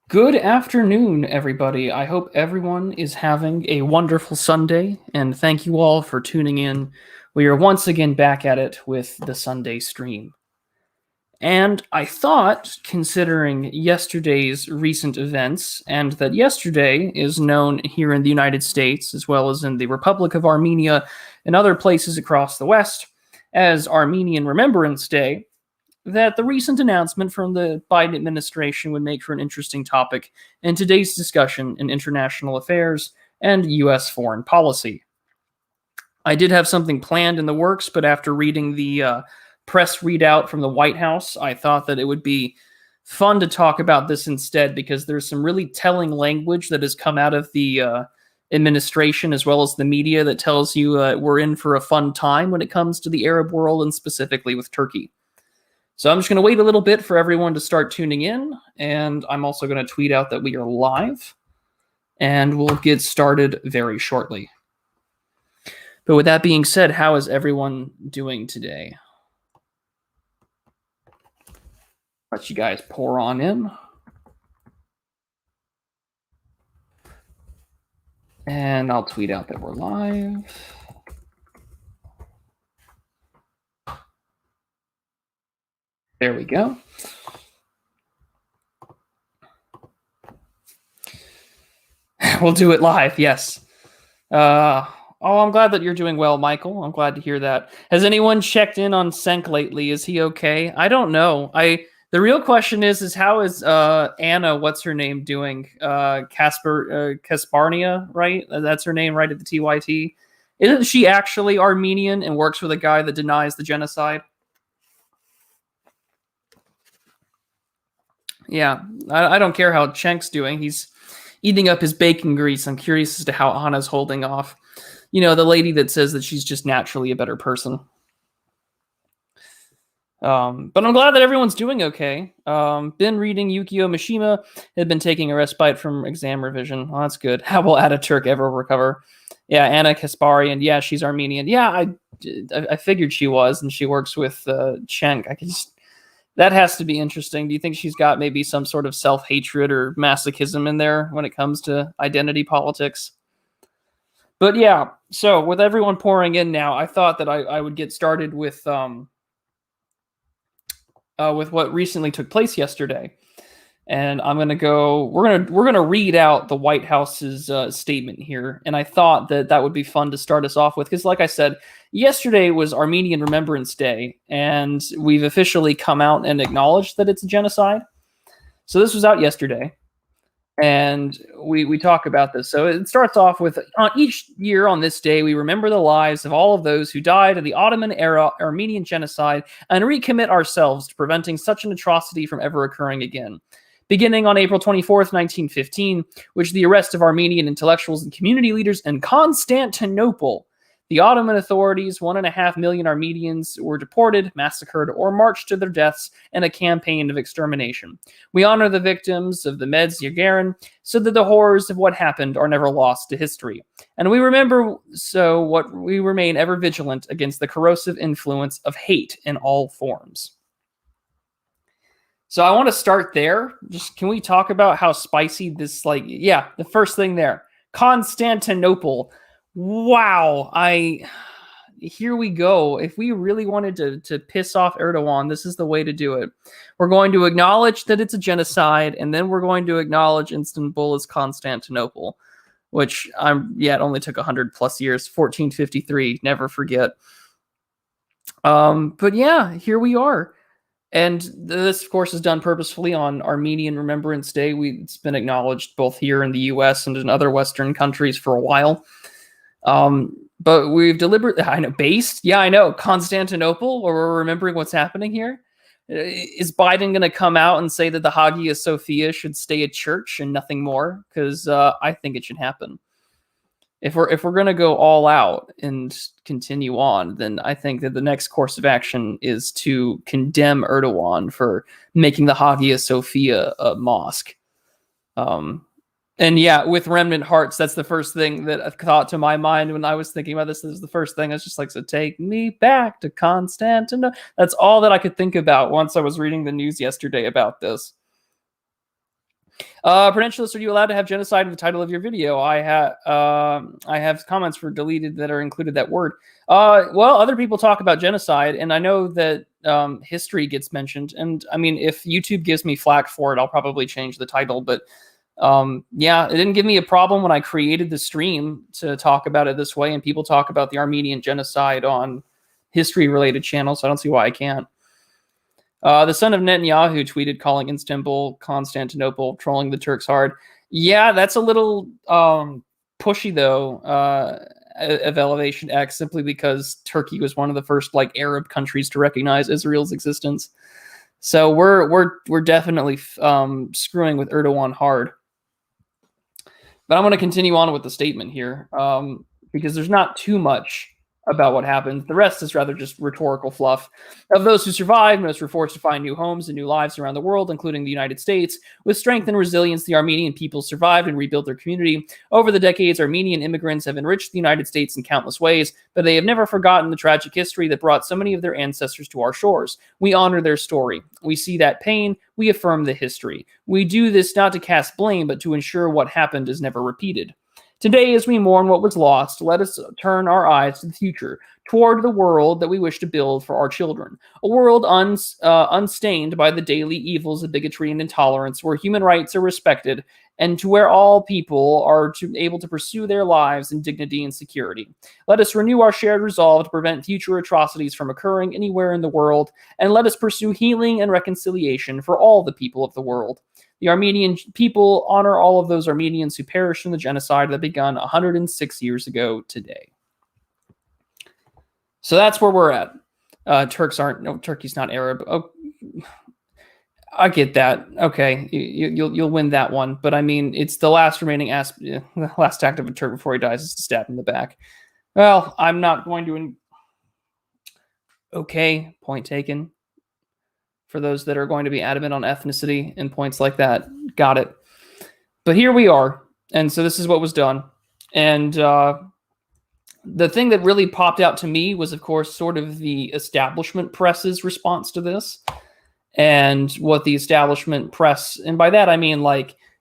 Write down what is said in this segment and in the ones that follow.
Good afternoon, everybody. I hope everyone is having a wonderful Sunday, and thank you all for tuning in. We are once again back at it with the Sunday stream. And I thought, considering yesterday's recent events, and that yesterday is known here in the United States, as well as in the Republic of Armenia and other places across the West, as Armenian Remembrance Day, that the recent announcement from the Biden administration would make for an interesting topic in today's discussion in international affairs and U.S. foreign policy. I did have something planned in the works, but after reading the press readout from the White House, I thought that it would be fun to talk about this instead because there's some really telling language that has come out of the administration as well as the media that tells you we're in for a fun time when it comes to the Arab world and specifically with Turkey. So I'm just going to wait a little bit for everyone to start tuning in, and I'm also going to tweet out that we are live, and we'll get started very shortly. But with that being said, how is everyone doing today? Let you guys pour on in. And I'll tweet out that we're live. There we go. We'll do it live, yes. I'm glad that you're doing well, Michael. I'm glad to hear that. Has anyone checked in on Senk lately? Is he okay? I don't know. The real question is how is Anna, what's her name, doing? Kasparnia, right? That's her name, right, at the TYT? Isn't she actually Armenian and works with a guy that denies the genocide? Yeah, I don't care how Chenk's doing. He's eating up his bacon grease. I'm curious as to how Anna's holding off. You know, the lady that says that she's just naturally a better person. But I'm glad that everyone's doing okay. Been reading Yukio Mishima. Had been taking a respite from exam revision. Oh, that's good. How will Ataturk ever recover? Yeah, Anna Kaspari, and yeah, she's Armenian. Yeah, I figured she was, and she works with Cenk. That has to be interesting. Do you think she's got maybe some sort of self-hatred or masochism in there when it comes to identity politics? But yeah, so with everyone pouring in now, I thought that I would get started with what recently took place yesterday, and I'm gonna go. We're gonna read out the White House's statement here, and I thought that would be fun to start us off with because, like I said, yesterday was Armenian Remembrance Day, and we've officially come out and acknowledged that it's a genocide. So this was out yesterday, and we talk about this. So it starts off with each year on this day, we remember the lives of all of those who died in the Ottoman era Armenian genocide and recommit ourselves to preventing such an atrocity from ever occurring again. Beginning on April 24th, 1915, which the arrest of Armenian intellectuals and community leaders in Constantinople. The Ottoman authorities, 1.5 million Armenians were deported, massacred, or marched to their deaths in a campaign of extermination. We honor the victims of the Medz-Yagarin so that the horrors of what happened are never lost to history. And we remember what we remain ever vigilant against the corrosive influence of hate in all forms. So I want to start there. Just can we talk about how spicy this, the first thing there. Constantinople. Wow, here we go. If we really wanted to piss off Erdogan, this is the way to do it. We're going to acknowledge that it's a genocide, and then we're going to acknowledge Istanbul as Constantinople, which it only took 100 plus years, 1453, never forget. But yeah, here we are. And this, of course, is done purposefully on Armenian Remembrance Day. It's been acknowledged both here in the U.S. and in other Western countries for a while. But we've deliberately, Constantinople, where we're remembering what's happening here. Is Biden going to come out and say that the Hagia Sophia should stay a church and nothing more? Because I think it should happen. If we're going to go all out and continue on, then I think that the next course of action is to condemn Erdogan for making the Hagia Sophia a mosque. And yeah, with remnant hearts, that's the first thing that thought to my mind when I was thinking about this. This is the first thing. I was just like, so take me back to Constantinople. That's all that I could think about once I was reading the news yesterday about this. Prudentialist, are you allowed to have genocide in the title of your video? I have comments for deleted that are included that word. Well, other people talk about genocide, and I know that history gets mentioned. And I mean, if YouTube gives me flack for it, I'll probably change the title. But yeah, it didn't give me a problem when I created the stream to talk about it this way, and people talk about the Armenian Genocide on history-related channels, so I don't see why I can't. The son of Netanyahu tweeted calling Istanbul Constantinople, trolling the Turks hard. Yeah, that's a little pushy, though, of Elevation X, simply because Turkey was one of the first Arab countries to recognize Israel's existence. So we're definitely screwing with Erdogan hard. But I'm going to continue on with the statement here because there's not too much about what happened. The rest is rather just rhetorical fluff. Of those who survived, most were forced to find new homes and new lives around the world, including the United States. With strength and resilience, the Armenian people survived and rebuilt their community. Over the decades, Armenian immigrants have enriched the United States in countless ways, but they have never forgotten the tragic history that brought so many of their ancestors to our shores. We honor their story. We see that pain. We affirm the history. We do this not to cast blame, but to ensure what happened is never repeated. Today, as we mourn what was lost, let us turn our eyes to the future, toward the world that we wish to build for our children. A world unstained by the daily evils of bigotry and intolerance, where human rights are respected, and to where all people are able to pursue their lives in dignity and security. Let us renew our shared resolve to prevent future atrocities from occurring anywhere in the world, and let us pursue healing and reconciliation for all the people of the world. The Armenian people honor all of those Armenians who perished in the genocide that began 106 years ago today. So that's where we're at. Turkey's not Arab. Oh, I get that. Okay, you'll win that one. But I mean, it's the last remaining the last act of a Turk before he dies is to stab him in the back. Well, I'm not going to. Okay, point taken. For those that are going to be adamant on ethnicity and points like that, got it. But here we are, and so this is what was done. And the thing that really popped out to me was, of course, sort of the establishment press's response to this. And what the establishment press, and by that I mean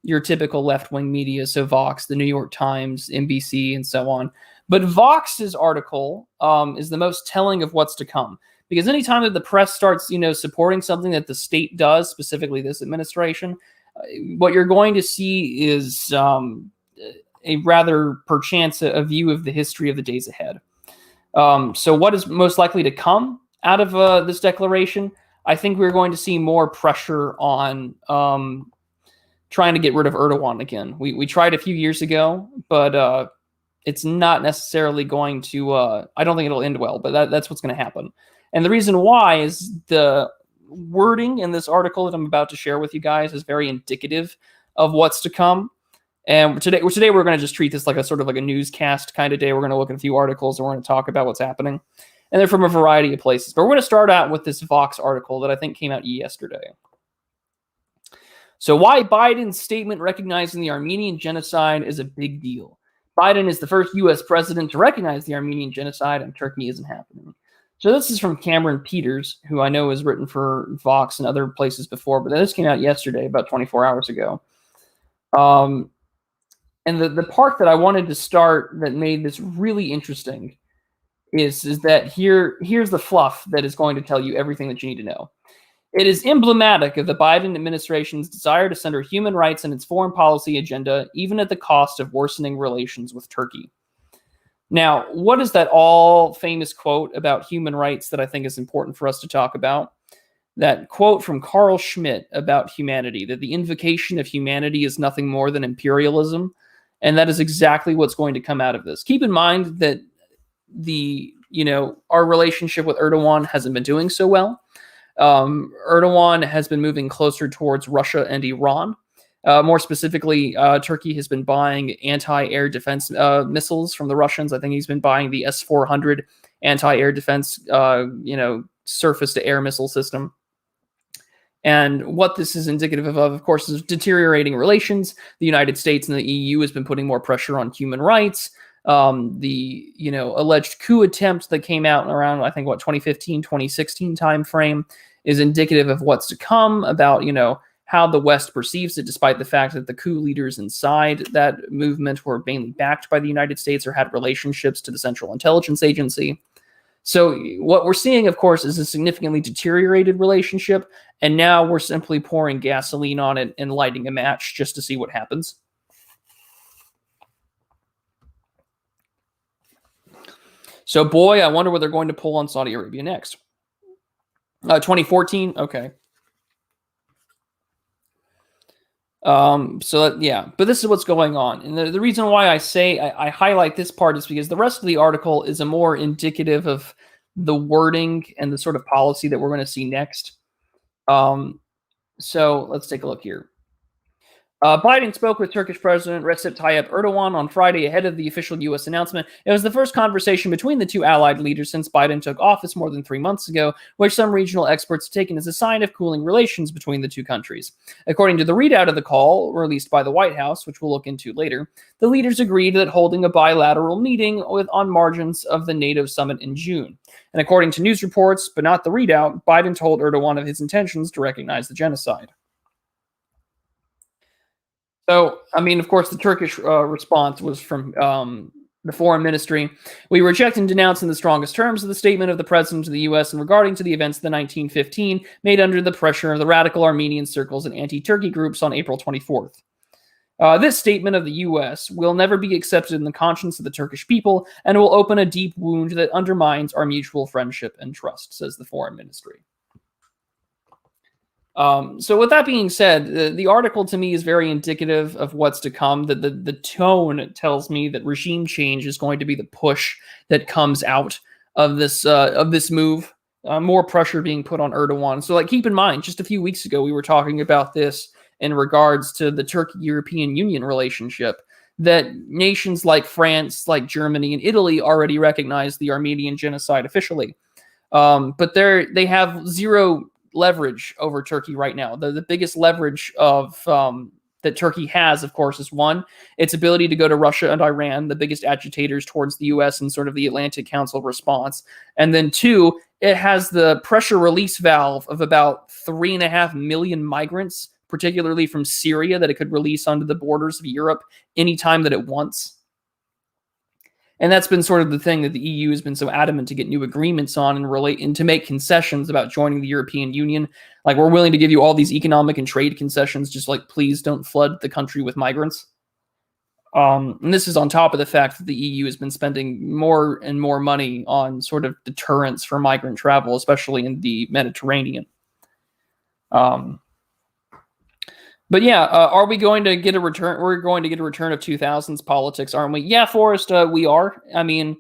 your typical left-wing media, so Vox, the New York Times, NBC, and so on. But Vox's article is the most telling of what's to come. Because anytime that the press starts, supporting something that the state does, specifically this administration, what you're going to see is a rather, perchance, a view of the history of the days ahead. So what is most likely to come out of this declaration? I think we're going to see more pressure on trying to get rid of Erdogan again. We tried a few years ago, but it's not necessarily going to, I don't think it'll end well, but that's what's going to happen. And the reason why is the wording in this article that I'm about to share with you guys is very indicative of what's to come. And today we're going to just treat this like a sort of like a newscast kind of day. We're going to look at a few articles and we're going to talk about what's happening. And they're from a variety of places. But we're going to start out with this Vox article that I think came out yesterday. So why Biden's statement recognizing the Armenian Genocide is a big deal. Biden is the first U.S. president to recognize the Armenian Genocide, and Turkey isn't happening. So this is from Cameron Peters, who I know has written for Vox and other places before, but this came out yesterday, about 24 hours ago. And the part that I wanted to start that made this really interesting is that here's the fluff that is going to tell you everything that you need to know. It is emblematic of the Biden administration's desire to center human rights in its foreign policy agenda, even at the cost of worsening relations with Turkey. Now, what is that all famous quote about human rights that I think is important for us to talk about? That quote from Carl Schmitt about humanity, that the invocation of humanity is nothing more than imperialism. And that is exactly what's going to come out of this. Keep in mind that our relationship with Erdogan hasn't been doing so well. Erdogan has been moving closer towards Russia and Iran. More specifically, Turkey has been buying anti-air defense missiles from the Russians. I think he's been buying the S-400 anti-air defense, surface-to-air missile system. And what this is indicative of course, is deteriorating relations. The United States and the EU has been putting more pressure on human rights. The alleged coup attempt that came out around, I think, 2015, 2016 timeframe is indicative of what's to come about, how the West perceives it, despite the fact that the coup leaders inside that movement were mainly backed by the United States or had relationships to the Central Intelligence Agency. So what we're seeing, of course, is a significantly deteriorated relationship, and now we're simply pouring gasoline on it and lighting a match just to see what happens. So, boy, I wonder what they're going to pull on Saudi Arabia next. 2014, okay. Yeah, but this is what's going on. And the reason why I highlight this part is because the rest of the article is a more indicative of the wording and the sort of policy that we're going to see next. So let's take a look here. Biden spoke with Turkish President Recep Tayyip Erdogan on Friday ahead of the official U.S. announcement. It was the first conversation between the two allied leaders since Biden took office more than 3 months ago, which some regional experts have taken as a sign of cooling relations between the two countries. According to the readout of the call, released by the White House, which we'll look into later, the leaders agreed that holding a bilateral meeting on margins of the NATO summit in June. And according to news reports, but not the readout, Biden told Erdogan of his intentions to recognize the genocide. So, I mean, of course, the Turkish response was from the foreign ministry. We reject and denounce in the strongest terms of the statement of the president of the U.S. in regarding to the events of the 1915 made under the pressure of the radical Armenian circles and anti-Turkey groups on April 24th. This statement of the U.S. will never be accepted in the conscience of the Turkish people and will open a deep wound that undermines our mutual friendship and trust, says the foreign ministry. So with that being said, the article to me is very indicative of what's to come. The tone tells me that regime change is going to be the push that comes out of this move. More pressure being put on Erdogan. So, like, keep in mind, just a few weeks ago, we were talking about this in regards to the Turkey-European Union relationship, that nations like France, like Germany, and Italy already recognize the Armenian Genocide officially. But they have zero leverage over Turkey right now. The biggest leverage of that Turkey has, of course, is one, its ability to go to Russia and Iran, the biggest agitators towards the U.S. and sort of the Atlantic Council response. And then two, it has the pressure release valve of about 3.5 million migrants, particularly from Syria, that it could release onto the borders of Europe anytime that it wants. And that's been sort of the thing that the EU has been so adamant to get new agreements on and to make concessions about joining the European Union. Like, we're willing to give you all these economic and trade concessions, just like, please don't flood the country with migrants. And this is on top of the fact that the EU has been spending more and more money on sort of deterrence for migrant travel, especially in the Mediterranean. But yeah, are we going to get a return? We're going to get a return of 2000s politics, aren't we? Yeah, Forrest, we are. I mean,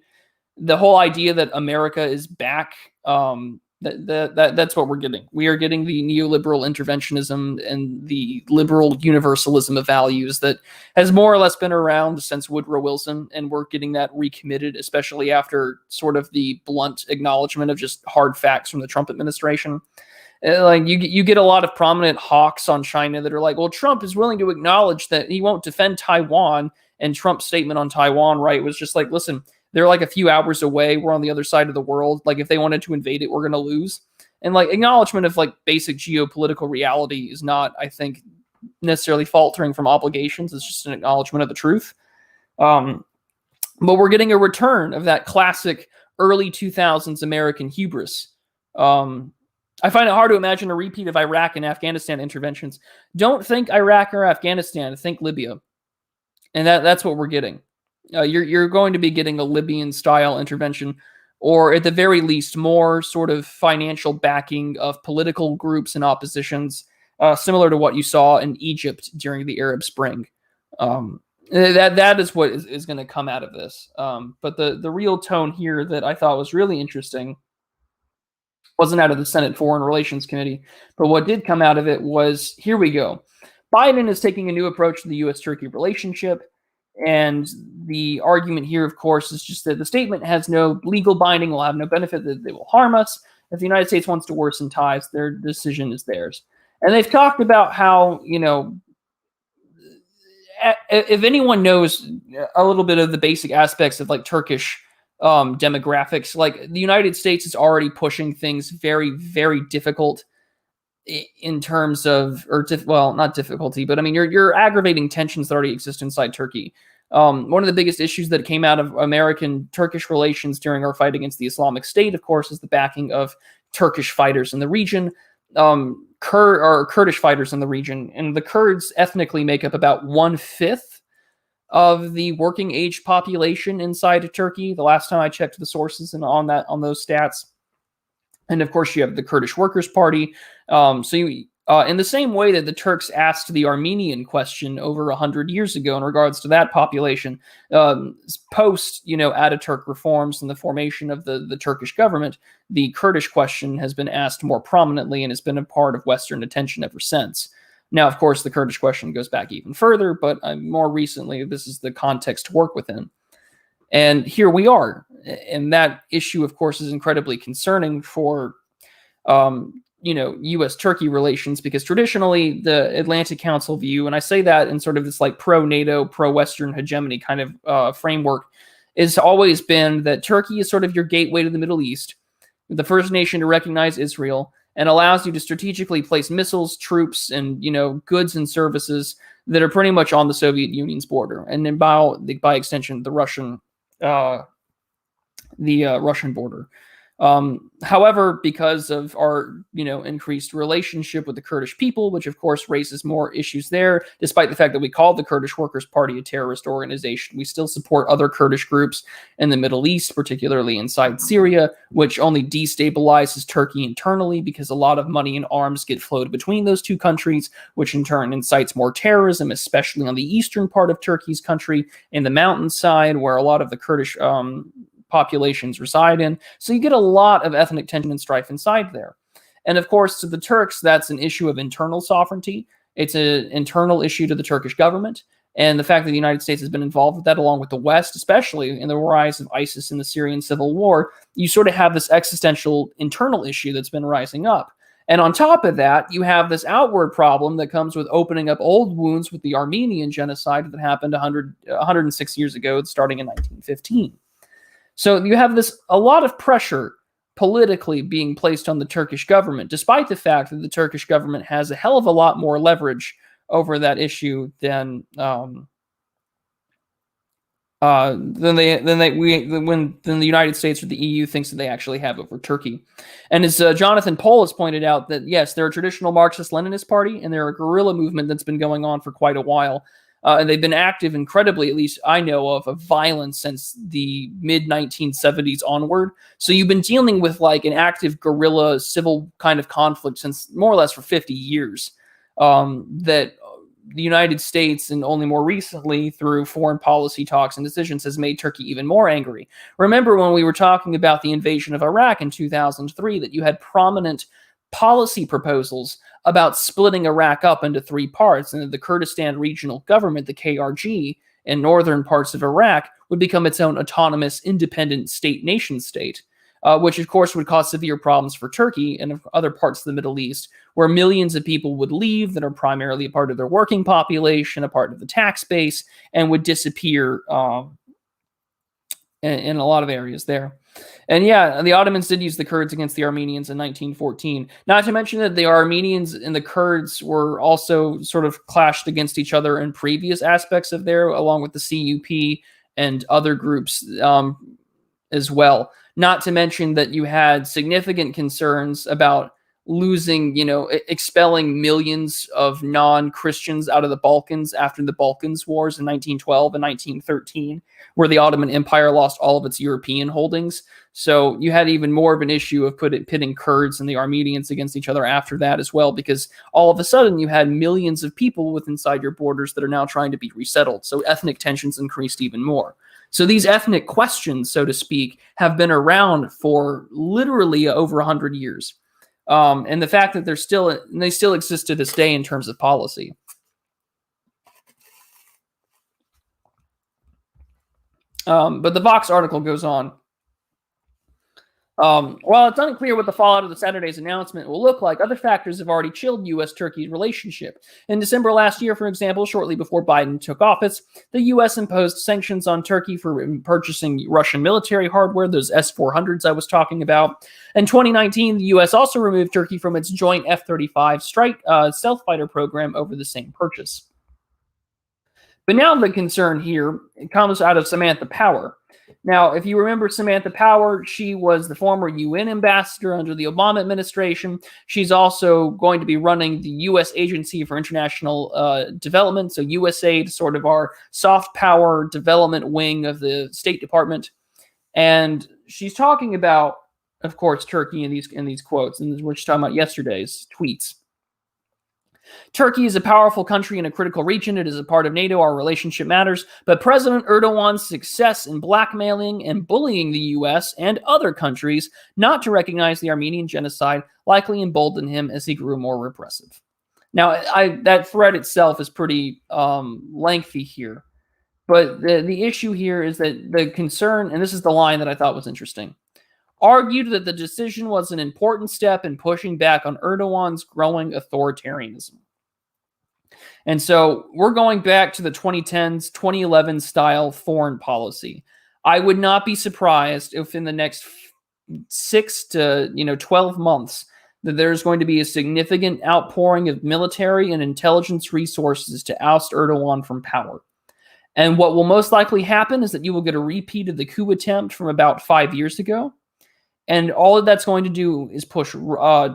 the whole idea that America is back, that's what we're getting. We are getting the neoliberal interventionism and the liberal universalism of values that has more or less been around since Woodrow Wilson, and we're getting that recommitted, especially after sort of the blunt acknowledgement of just hard facts from the Trump administration. Like, you get a lot of prominent hawks on China that are like, well, Trump is willing to acknowledge that he won't defend Taiwan, and Trump's statement on Taiwan, right, was just like, listen, they're like a few hours away. We're on the other side of the world. Like, if they wanted to invade it, we're going to lose. And like, acknowledgement of like basic geopolitical reality is not, I think, necessarily faltering from obligations. It's just an acknowledgement of the truth. But we're getting a return of that classic early 2000s American hubris. I find it hard to imagine a repeat of Iraq and Afghanistan interventions. Don't think Iraq or Afghanistan, think Libya. And that's what we're getting. You're going to be getting a Libyan-style intervention, or at the very least, more sort of financial backing of political groups and oppositions, similar to what you saw in Egypt during the Arab Spring. That is what is going to come out of this. But the real tone here that I thought was really interesting wasn't out of the Senate Foreign Relations Committee, but what did come out of it was, here we go. Biden is taking a new approach to the U.S.-Turkey relationship, and the argument here, of course, is just that the statement has no legal binding, will have no benefit, that they will harm us. If the United States wants to worsen ties, their decision is theirs. And they've talked about how, if anyone knows a little bit of the basic aspects of like Turkish demographics, like the United States is already pushing things very, very difficult in terms of, not difficulty, but I mean, you're aggravating tensions that already exist inside Turkey. One of the biggest issues that came out of American-Turkish relations during our fight against the Islamic State, of course, is the backing of Turkish fighters in the region, Kurdish fighters in the region, and the Kurds ethnically make up about 1/5 of the working age population inside of Turkey. The last time I checked the sources and on those stats. And of course, you have the Kurdish Workers' Party. In the same way that the Turks asked the Armenian question over 100 years ago in regards to that population, post Ataturk reforms and the formation of the Turkish government, the Kurdish question has been asked more prominently and has been a part of Western attention ever since. Now, of course, the Kurdish question goes back even further, but more recently, this is the context to work within. And here we are. And that issue, of course, is incredibly concerning for, U.S.-Turkey relations, because traditionally the Atlantic Council view, and I say that in sort of this like pro-NATO, pro-Western hegemony kind of framework, has always been that Turkey is sort of your gateway to the Middle East, the first nation to recognize Israel, and allows you to strategically place missiles, troops, and goods and services that are pretty much on the Soviet Union's border, and then by extension the Russian border. However, because of our increased relationship with the Kurdish people, which of course raises more issues there, despite the fact that we call the Kurdish Workers' Party a terrorist organization, we still support other Kurdish groups in the Middle East, particularly inside Syria, which only destabilizes Turkey internally because a lot of money and arms get flowed between those two countries, which in turn incites more terrorism, especially on the eastern part of Turkey's country, in the mountainside, where a lot of the Kurdish populations reside in. So you get a lot of ethnic tension and strife inside there. And of course, to the Turks, that's an issue of internal sovereignty. It's an internal issue to the Turkish government. And the fact that the United States has been involved with that, along with the West, especially in the rise of ISIS in the Syrian civil war, you sort of have this existential internal issue that's been rising up. And on top of that, you have this outward problem that comes with opening up old wounds with the Armenian Genocide that happened 106 years ago, starting in 1915. So you have a lot of pressure politically being placed on the Turkish government, despite the fact that the Turkish government has a hell of a lot more leverage over that issue than the United States or the EU thinks that they actually have over Turkey. And as Jonathan Pohl has pointed out, that yes, they're a traditional Marxist-Leninist party, and they're a guerrilla movement that's been going on for quite a while. And they've been active incredibly, at least I know of violence since the mid-1970s onward. So you've been dealing with like an active guerrilla civil kind of conflict since more or less for 50 years. That the United States, and only more recently through foreign policy talks and decisions, has made Turkey even more angry. Remember when we were talking about the invasion of Iraq in 2003, that you had prominent policy proposals about splitting Iraq up into three parts, and that the Kurdistan Regional Government, the KRG, in northern parts of Iraq would become its own autonomous, independent nation state, which of course would cause severe problems for Turkey and other parts of the Middle East, where millions of people would leave that are primarily a part of their working population, a part of the tax base, and would disappear in a lot of areas there. And yeah, the Ottomans did use the Kurds against the Armenians in 1914. Not to mention that the Armenians and the Kurds were also sort of clashed against each other in previous aspects of there, along with the CUP and other groups as well. Not to mention that you had significant concerns about losing, expelling millions of non-Christians out of the Balkans after the Balkans Wars in 1912 and 1913, where the Ottoman Empire lost all of its European holdings. So you had even more of an issue of pitting Kurds and the Armenians against each other after that as well, because all of a sudden you had millions of people with inside your borders that are now trying to be resettled. So ethnic tensions increased even more. So these ethnic questions, so to speak, have been around for literally over 100 years. And the fact that they still exist to this day in terms of policy. But the Vox article goes on While it's unclear what the fallout of the Saturday's announcement will look like, other factors have already chilled U.S.-Turkey relationship. In December last year, for example, shortly before Biden took office, the U.S. imposed sanctions on Turkey for purchasing Russian military hardware, those S-400s I was talking about. In 2019, the U.S. also removed Turkey from its joint F-35 strike stealth fighter program over the same purchase. But now the concern here comes out of Samantha Power. Now, if you remember Samantha Power, she was the former UN ambassador under the Obama administration. She's also going to be running the U.S. Agency for International Development, so USAID, sort of our soft power development wing of the State Department. And she's talking about, of course, Turkey in these quotes, and we're just talking about yesterday's tweets. Turkey is a powerful country in a critical region. It is a part of NATO. Our relationship matters. But President Erdogan's success in blackmailing and bullying the U.S. and other countries not to recognize the Armenian Genocide likely emboldened him as he grew more repressive. Now, that thread itself is pretty lengthy here. But the issue here is that the concern, and this is the line that I thought was interesting, argued that the decision was an important step in pushing back on Erdogan's growing authoritarianism. And so we're going back to the 2010s, 2011 style foreign policy. I would not be surprised if in the next 6 to 12 months that there's going to be a significant outpouring of military and intelligence resources to oust Erdogan from power. And what will most likely happen is that you will get a repeat of the coup attempt from about 5 years ago. And all of that's going to do is push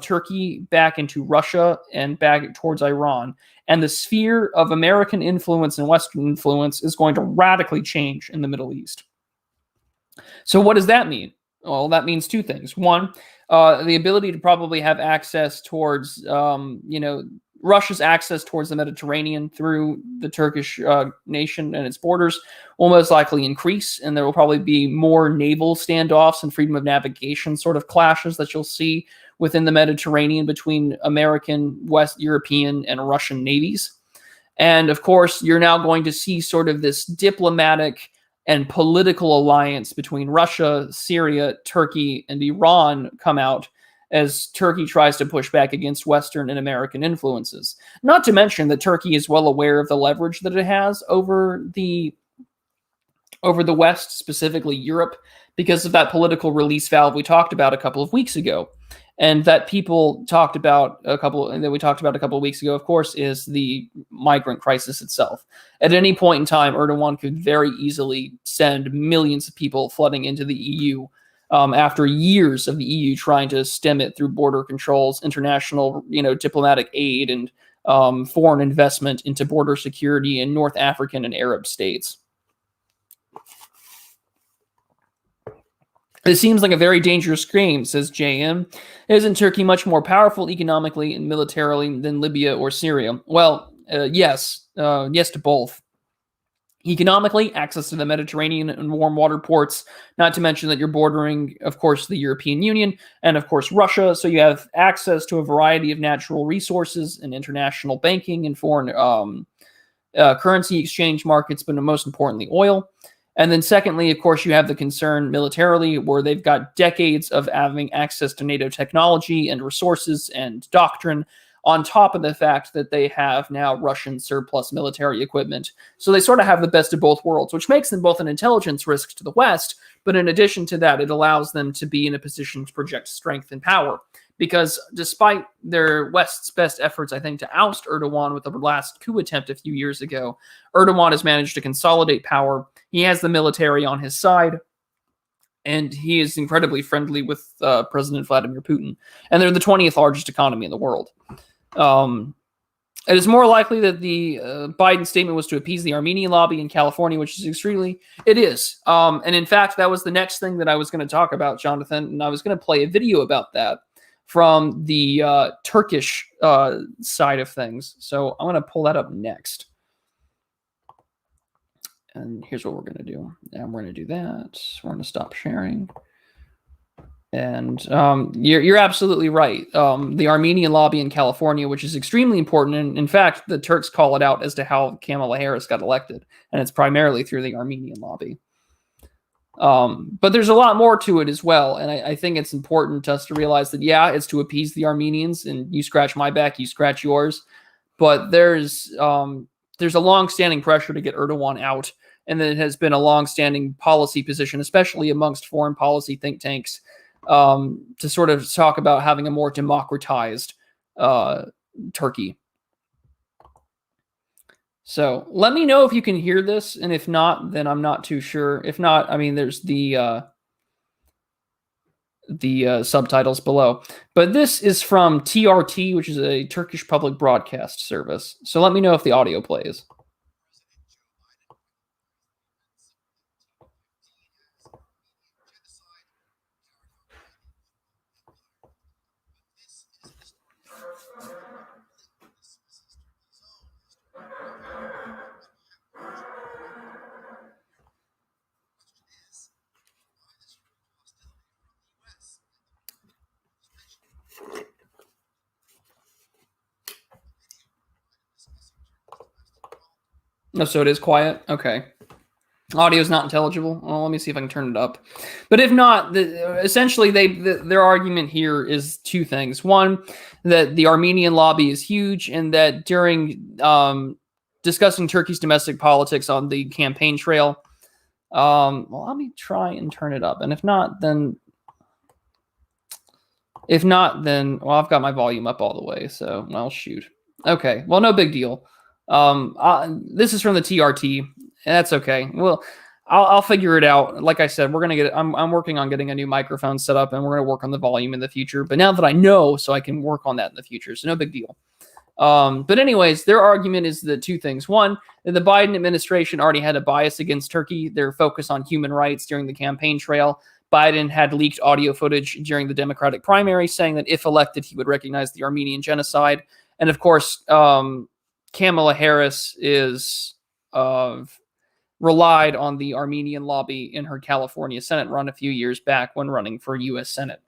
Turkey back into Russia and back towards Iran. And the sphere of American influence and Western influence is going to radically change in the Middle East. So what does that mean? Well, that means two things. One, the ability to probably have access towards, Russia's access towards the Mediterranean through the Turkish nation and its borders will most likely increase, and there will probably be more naval standoffs and freedom of navigation sort of clashes that you'll see within the Mediterranean between American, West European, and Russian navies. And of course, you're now going to see sort of this diplomatic and political alliance between Russia, Syria, Turkey, and Iran come out as Turkey tries to push back against Western and American influences. Not to mention that Turkey is well aware of the leverage that it has over the West, specifically Europe, because of that political release valve we talked about a couple of weeks ago. And that people talked about a couple of weeks ago, of course, is the migrant crisis itself. At any point in time, Erdogan could very easily send millions of people flooding into the EU after years of the EU trying to stem it through border controls, international, diplomatic aid, and foreign investment into border security in North African and Arab states. It seems like a very dangerous game, says JM. Isn't Turkey much more powerful economically and militarily than Libya or Syria? Well, yes. Yes to both. Economically, access to the Mediterranean and warm water ports, not to mention that you're bordering, of course, the European Union and, of course, Russia. So you have access to a variety of natural resources and international banking and foreign currency exchange markets, but most importantly, oil. And then secondly, of course, you have the concern militarily where they've got decades of having access to NATO technology and resources and doctrine, on top of the fact that they have now Russian surplus military equipment. So they sort of have the best of both worlds, which makes them both an intelligence risk to the West, but in addition to that, it allows them to be in a position to project strength and power. Because despite their West's best efforts, I think, to oust Erdogan with the last coup attempt a few years ago, Erdogan has managed to consolidate power. He has the military on his side, and he is incredibly friendly with President Vladimir Putin. And they're the 20th largest economy in the world. It is more likely that the Biden statement was to appease the Armenian lobby in California, which is extremely... It is. And in fact, that was the next thing that I was going to talk about, Jonathan, and I was going to play a video about that from the Turkish side of things. So I'm going to pull that up next. And here's what we're going to do. And we're going to do that. We're going to stop sharing. And you're absolutely right. The Armenian lobby in California, which is extremely important. And in fact, the Turks call it out as to how Kamala Harris got elected. And it's primarily through the Armenian lobby. But there's a lot more to it as well, and I think it's important to us to realize that, yeah, it's to appease the Armenians, and you scratch my back, you scratch yours. But there's a long-standing pressure to get Erdogan out, and then it has been a long-standing policy position, especially amongst foreign policy think tanks, to sort of talk about having a more democratized Turkey. So let me know if you can hear this, and if not, then I'm not too sure. If not, I mean, there's the subtitles below. But this is from TRT, which is a Turkish public broadcast service. So let me know if the audio plays. No, so it is quiet? Okay. Audio is not intelligible? Well, let me see if I can turn it up. But if not, essentially their argument here is two things. One, that the Armenian lobby is huge, and that during discussing Turkey's domestic politics on the campaign trail, well, let me try and turn it up. And if not, then well, I've got my volume up all the way, so well, shoot. Okay, well, no big deal. This is from the TRT. That's okay. Well, I'll figure it out. Like I said, we're gonna get. I'm working on getting a new microphone set up, and we're gonna work on the volume in the future. But now that I know, so I can work on that in the future. So no big deal. But anyways, their argument is the two things. One, that the Biden administration already had a bias against Turkey. Their focus on human rights during the campaign trail. Biden had leaked audio footage during the Democratic primary saying that if elected, he would recognize the Armenian Genocide. And of course, Kamala Harris is relied on the Armenian lobby in her California Senate run a few years back when running for U.S. Senate.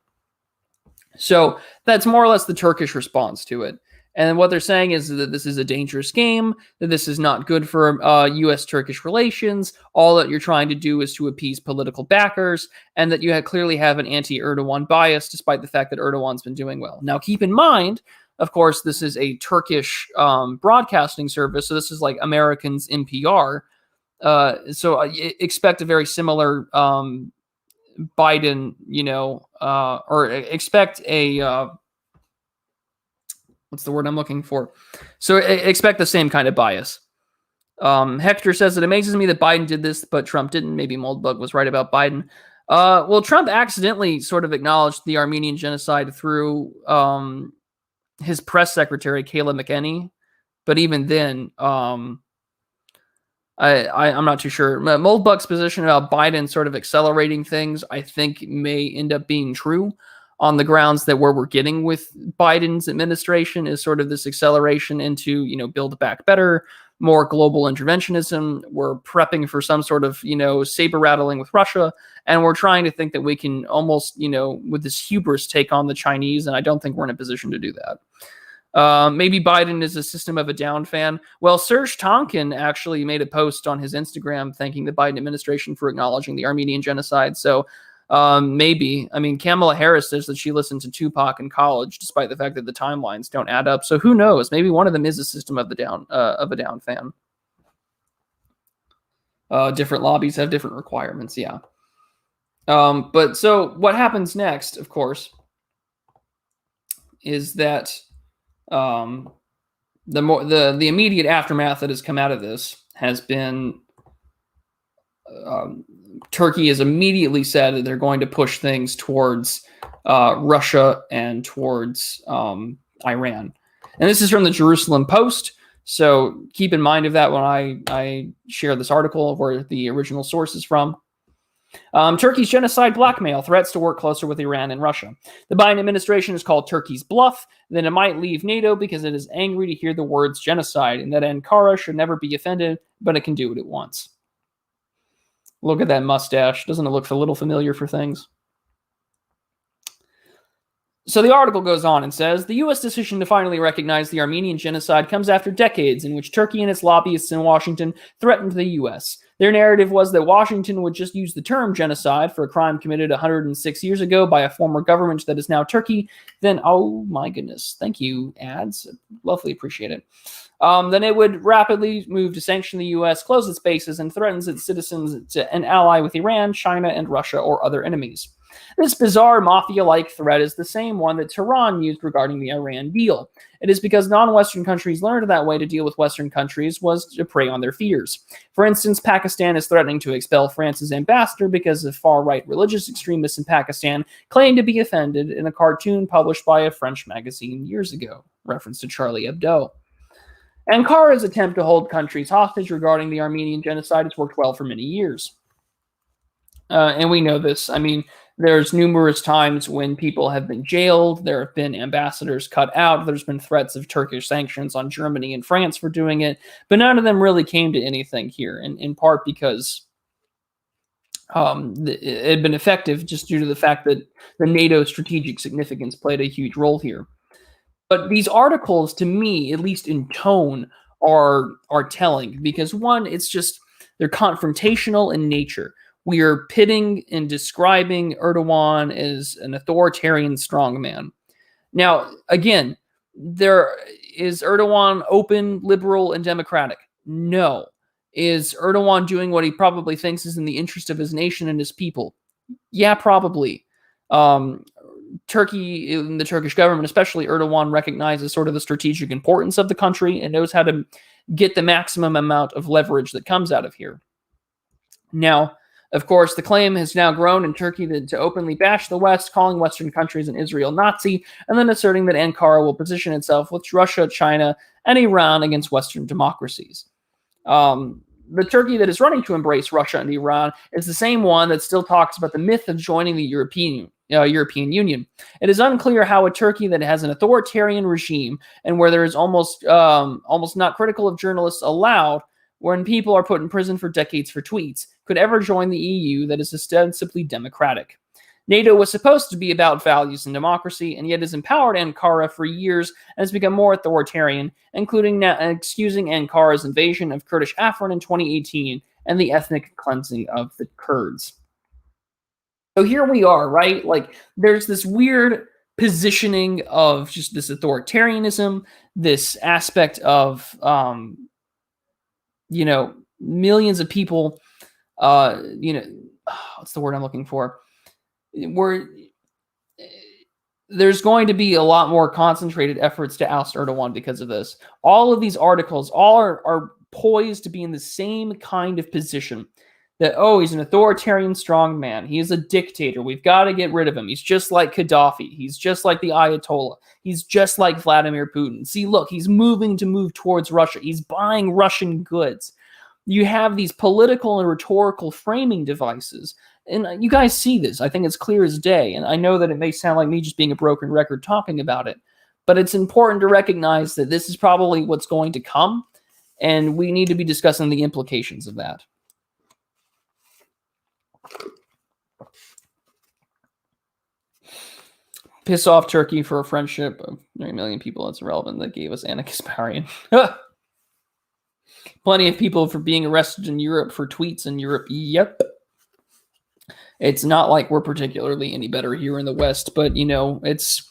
So that's more or less the Turkish response to it. And what they're saying is that this is a dangerous game, that this is not good for U.S.-Turkish relations. All that you're trying to do is to appease political backers, and that you clearly have an anti-Erdogan bias, despite the fact that Erdogan's been doing well. Now, keep in mind, of course, this is a Turkish broadcasting service, so this is like Americans' NPR. So expect a very similar Biden, or expect a... what's the word I'm looking for? So expect the same kind of bias. Hector says, it amazes me that Biden did this, but Trump didn't. Maybe Moldbug was right about Biden. Well, Trump accidentally sort of acknowledged the Armenian genocide through his press secretary, Kayla McEnany. But even then, I'm not too sure. Moldbug's position about Biden sort of accelerating things, I think, may end up being true, on the grounds that where we're getting with Biden's administration is sort of this acceleration into, build back better, more global interventionism. We're prepping for some sort of, saber rattling with Russia. And we're trying to think that we can almost, with this hubris, take on the Chinese. And I don't think we're in a position to do that. Maybe Biden is a System of a Down fan. Well, Serge Tonkin actually made a post on his Instagram thanking the Biden administration for acknowledging the Armenian genocide. So maybe. I mean, Kamala Harris says that she listened to Tupac in college, despite the fact that the timelines don't add up. So who knows? Maybe one of them is a System of a Down fan. Different lobbies have different requirements. Yeah. But so what happens next, of course, is that the immediate aftermath that has come out of this has been Turkey has immediately said that they're going to push things towards Russia and towards Iran. And this is from the Jerusalem Post. So keep in mind of that when I share this article, where the original source is from. Turkey's genocide blackmail, threats to work closer with Iran and Russia. The Biden administration has called Turkey's bluff, that it might leave NATO because it is angry to hear the words genocide, and that Ankara should never be offended, but it can do what it wants. Look at that mustache. Doesn't it look a little familiar for things? So the article goes on and says, the U.S. decision to finally recognize the Armenian genocide comes after decades in which Turkey and its lobbyists in Washington threatened the U.S. Their narrative was that Washington would just use the term genocide for a crime committed 106 years ago by a former government that is now Turkey. Then, oh my goodness, thank you, ads. Lovely, appreciate it. Then it would rapidly move to sanction the U.S., close its bases, and threatens its citizens to an ally with Iran, China, and Russia, or other enemies. This bizarre mafia-like threat is the same one that Tehran used regarding the Iran deal. It is because non-Western countries learned that way to deal with Western countries was to prey on their fears. For instance, Pakistan is threatening to expel France's ambassador because of far-right religious extremists in Pakistan claim to be offended in a cartoon published by a French magazine years ago. Reference to Charlie Hebdo. Ankara's attempt to hold countries hostage regarding the Armenian Genocide has worked well for many years. And we know this. I mean, there's numerous times when people have been jailed. There have been ambassadors cut out. There's been threats of Turkish sanctions on Germany and France for doing it. But none of them really came to anything here, in part because it had been effective just due to the fact that the NATO strategic significance played a huge role here. But these articles, to me, at least in tone, are telling. Because one, it's just, they're confrontational in nature. We are pitting and describing Erdogan as an authoritarian strongman. Now, again, is Erdogan open, liberal, and democratic? No. Is Erdogan doing what he probably thinks is in the interest of his nation and his people? Yeah, probably. Turkey, and the Turkish government, especially Erdogan, recognizes sort of the strategic importance of the country and knows how to get the maximum amount of leverage that comes out of here. Now, of course, the claim has now grown in Turkey to openly bash the West, calling Western countries and Israel Nazi, and then asserting that Ankara will position itself with Russia, China, and Iran against Western democracies. The Turkey that is running to embrace Russia and Iran is the same one that still talks about the myth of joining the European Union. It is unclear how a Turkey that has an authoritarian regime and where there is almost not critical of journalists allowed, when people are put in prison for decades for tweets, could ever join the EU that is ostensibly democratic. NATO was supposed to be about values and democracy, and yet has empowered Ankara for years and has become more authoritarian, including now excusing Ankara's invasion of Kurdish Afrin in 2018 and the ethnic cleansing of the Kurds. So here we are, right? Like, there's this weird positioning of just this authoritarianism, this aspect of, millions of people, what's the word I'm looking for? There's going to be a lot more concentrated efforts to oust Erdogan because of this. All of these articles are poised to be in the same kind of position that, he's an authoritarian strongman. He is a dictator. We've got to get rid of him. He's just like Gaddafi. He's just like the Ayatollah. He's just like Vladimir Putin. See, look, he's moving towards Russia. He's buying Russian goods. You have these political and rhetorical framing devices. And you guys see this. I think it's clear as day. And I know that it may sound like me just being a broken record talking about it. But it's important to recognize that this is probably what's going to come. And we need to be discussing the implications of that. Piss off Turkey for a friendship of 3 million people. That's irrelevant. That gave us Anna Kasparian. Plenty of people for being arrested in Europe for tweets in Europe. Yep. It's not like we're particularly any better here in the West, but it's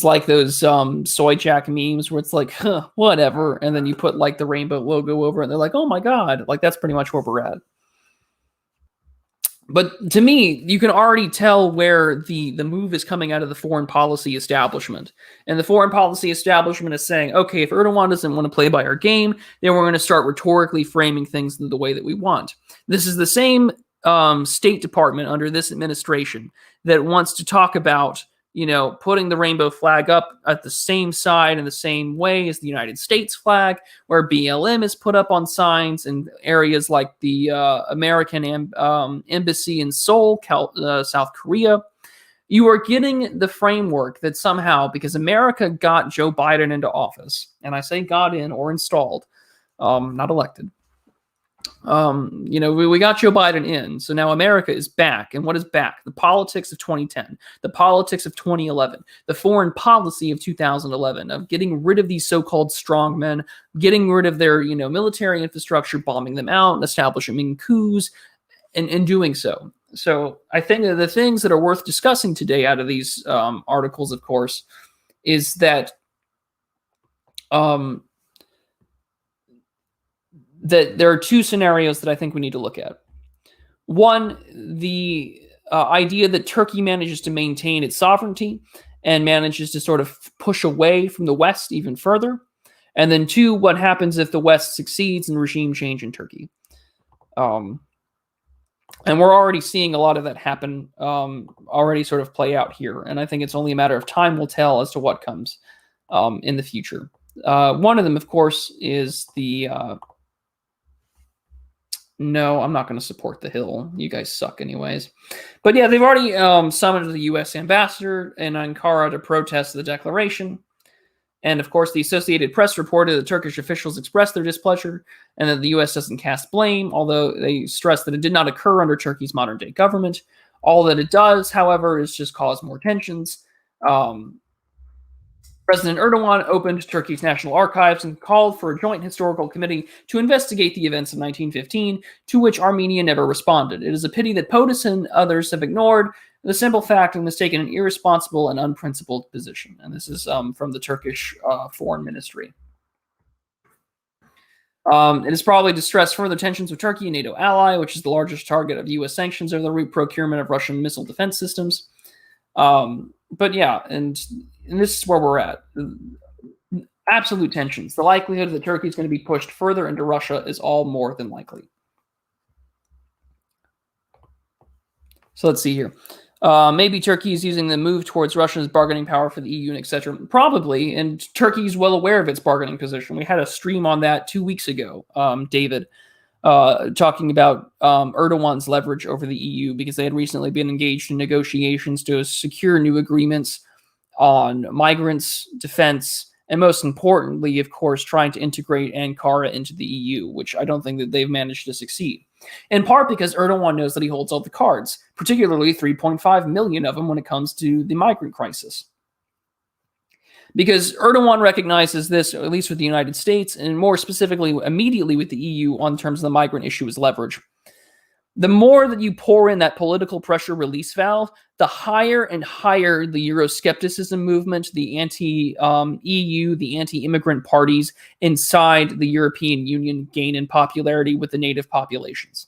like those soy jack memes where it's like, whatever, and then you put like the rainbow logo over it, and they're like, oh my god, like that's pretty much where we're at. But to me, you can already tell where the move is coming out of the foreign policy establishment. And the foreign policy establishment is saying, okay, if Erdogan doesn't want to play by our game, then we're going to start rhetorically framing things in the way that we want. This is the same State Department under this administration that wants to talk about, putting the rainbow flag up at the same side in the same way as the United States flag, where BLM is put up on signs in areas like the American embassy in Seoul, South Korea. You are getting the framework that somehow, because America got Joe Biden into office, and I say got in or installed, not elected, We got Joe Biden in, so now America is back. And what is back? The politics of 2010, the politics of 2011, the foreign policy of 2011, of getting rid of these so-called strongmen, getting rid of their, military infrastructure, bombing them out, establishing coups, and doing so. So I think that the things that are worth discussing today out of these articles, of course, is that that there are two scenarios that I think we need to look at. One, the idea that Turkey manages to maintain its sovereignty and manages to sort of push away from the West even further. And then two, what happens if the West succeeds in regime change in Turkey? And we're already seeing a lot of that happen, already sort of play out here. And I think it's only a matter of time will tell as to what comes in the future. One of them, of course, is the... No, I'm not going to support the Hill. You guys suck anyways. But yeah, they've already summoned the U.S. ambassador in Ankara to protest the declaration. And of course, the Associated Press reported that Turkish officials expressed their displeasure and that the U.S. doesn't cast blame, although they stressed that it did not occur under Turkey's modern-day government. All that it does, however, is just cause more tensions. President Erdogan opened Turkey's National Archives and called for a joint historical committee to investigate the events of 1915, to which Armenia never responded. It is a pity that POTUS and others have ignored the simple fact and has taken an irresponsible and unprincipled position. And this is from the Turkish Foreign Ministry. It has probably distressed further tensions with Turkey, a NATO ally, which is the largest target of U.S. sanctions over the procurement of Russian missile defense systems. But yeah, and this is where we're at. Absolute tensions. The likelihood that Turkey is going to be pushed further into Russia is all more than likely. So let's see here. Maybe Turkey is using the move towards Russia's bargaining power for the EU and etc. Probably, and Turkey is well aware of its bargaining position. We had a stream on that 2 weeks ago, David, talking about Erdogan's leverage over the EU because they had recently been engaged in negotiations to secure new agreements on migrants, defense, and most importantly, of course, trying to integrate Ankara into the EU, which I don't think that they've managed to succeed. In part because Erdogan knows that he holds all the cards, particularly 3.5 million of them when it comes to the migrant crisis. Because Erdogan recognizes this, at least with the United States, and more specifically, immediately with the EU on terms of the migrant issue as leverage. The more that you pour in that political pressure release valve, the higher and higher the Euroscepticism movement, the anti-EU, the anti-immigrant parties inside the European Union gain in popularity with the native populations.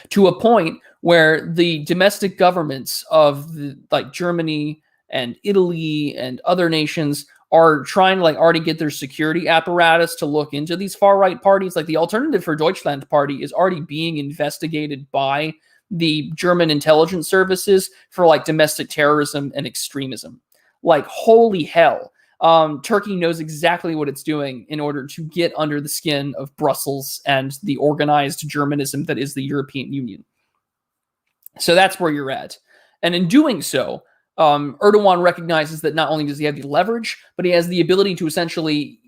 To a point where the domestic governments of like Germany and Italy and other nations are trying to already get their security apparatus to look into these far-right parties. Like the Alternative for Deutschland party is already being investigated by the German intelligence services for domestic terrorism and extremism. Holy hell. Turkey knows exactly what it's doing in order to get under the skin of Brussels and the organized Germanism that is the European Union. So that's where you're at. And in doing so, Erdogan recognizes that not only does he have the leverage, but he has the ability to essentially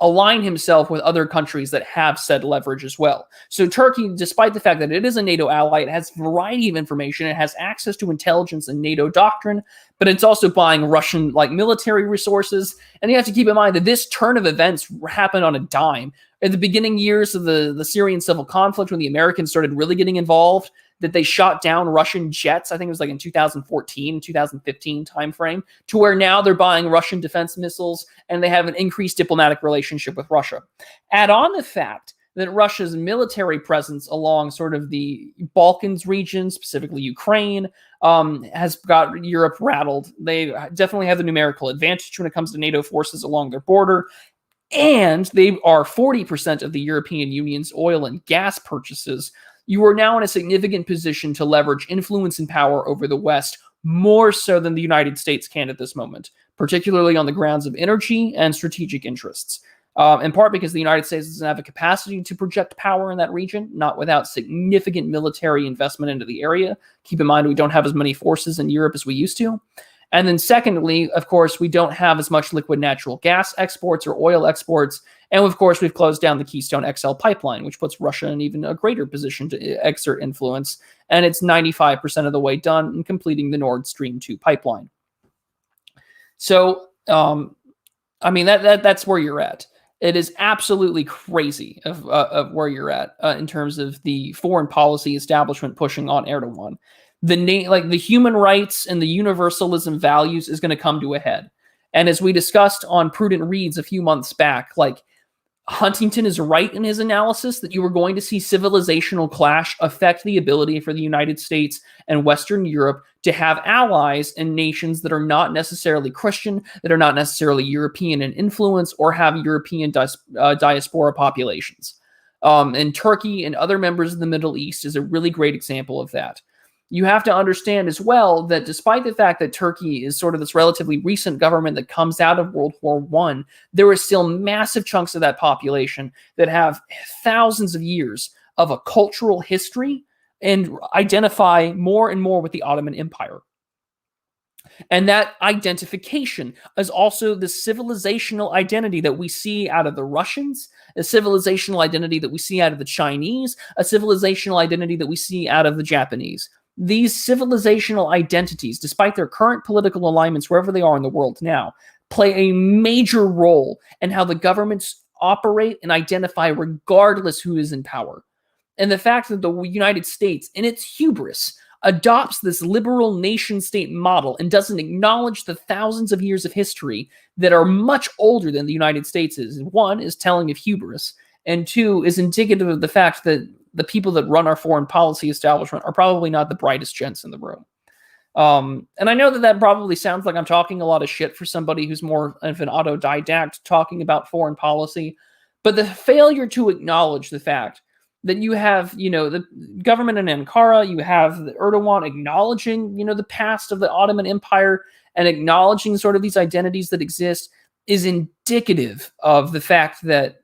align himself with other countries that have said leverage as well. So Turkey, despite the fact that it is a NATO ally, it has a variety of information, it has access to intelligence and NATO doctrine, but it's also buying Russian military resources. And you have to keep in mind that this turn of events happened on a dime. In the beginning years of the Syrian civil conflict, when the Americans started really getting involved, that they shot down Russian jets, I think it was in 2014, 2015 timeframe, to where now they're buying Russian defense missiles and they have an increased diplomatic relationship with Russia. Add on the fact that Russia's military presence along sort of the Balkans region, specifically Ukraine, has got Europe rattled. They definitely have the numerical advantage when it comes to NATO forces along their border. And they are 40% of the European Union's oil and gas purchases. You are now in a significant position to leverage influence and power over the West more so than the United States can at this moment, particularly on the grounds of energy and strategic interests. In part because the United States doesn't have a capacity to project power in that region, not without significant military investment into the area. Keep in mind, we don't have as many forces in Europe as we used to. And then secondly, of course, we don't have as much liquid natural gas exports or oil exports. And of course, we've closed down the Keystone XL pipeline, which puts Russia in even a greater position to exert influence. And it's 95% of the way done in completing the Nord Stream 2 pipeline. So, I mean, that's where you're at. It is absolutely crazy of where you're at in terms of the foreign policy establishment pushing on Erdogan. The human rights and the universalism values is going to come to a head. And as we discussed on Prudent Reads a few months back, like Huntington is right in his analysis that you are going to see civilizational clash affect the ability for the United States and Western Europe to have allies in nations that are not necessarily Christian, that are not necessarily European in influence, or have European diaspora populations. And Turkey and other members of the Middle East is a really great example of that. You have to understand as well that despite the fact that Turkey is sort of this relatively recent government that comes out of World War I, there are still massive chunks of that population that have thousands of years of a cultural history and identify more and more with the Ottoman Empire. And that identification is also the civilizational identity that we see out of the Russians, a civilizational identity that we see out of the Chinese, a civilizational identity that we see out of the Japanese. These civilizational identities, despite their current political alignments wherever they are in the world now, play a major role in how the governments operate and identify regardless who is in power. And the fact that the United States, in its hubris, adopts this liberal nation-state model and doesn't acknowledge the thousands of years of history that are much older than the United States is, one, is telling of hubris, and two, is indicative of the fact that the people that run our foreign policy establishment are probably not the brightest gents in the room. And I know that probably sounds like I'm talking a lot of shit for somebody who's more of an autodidact talking about foreign policy, but the failure to acknowledge the fact that you have, the government in Ankara, you have Erdogan acknowledging, the past of the Ottoman Empire and acknowledging sort of these identities that exist is indicative of the fact that,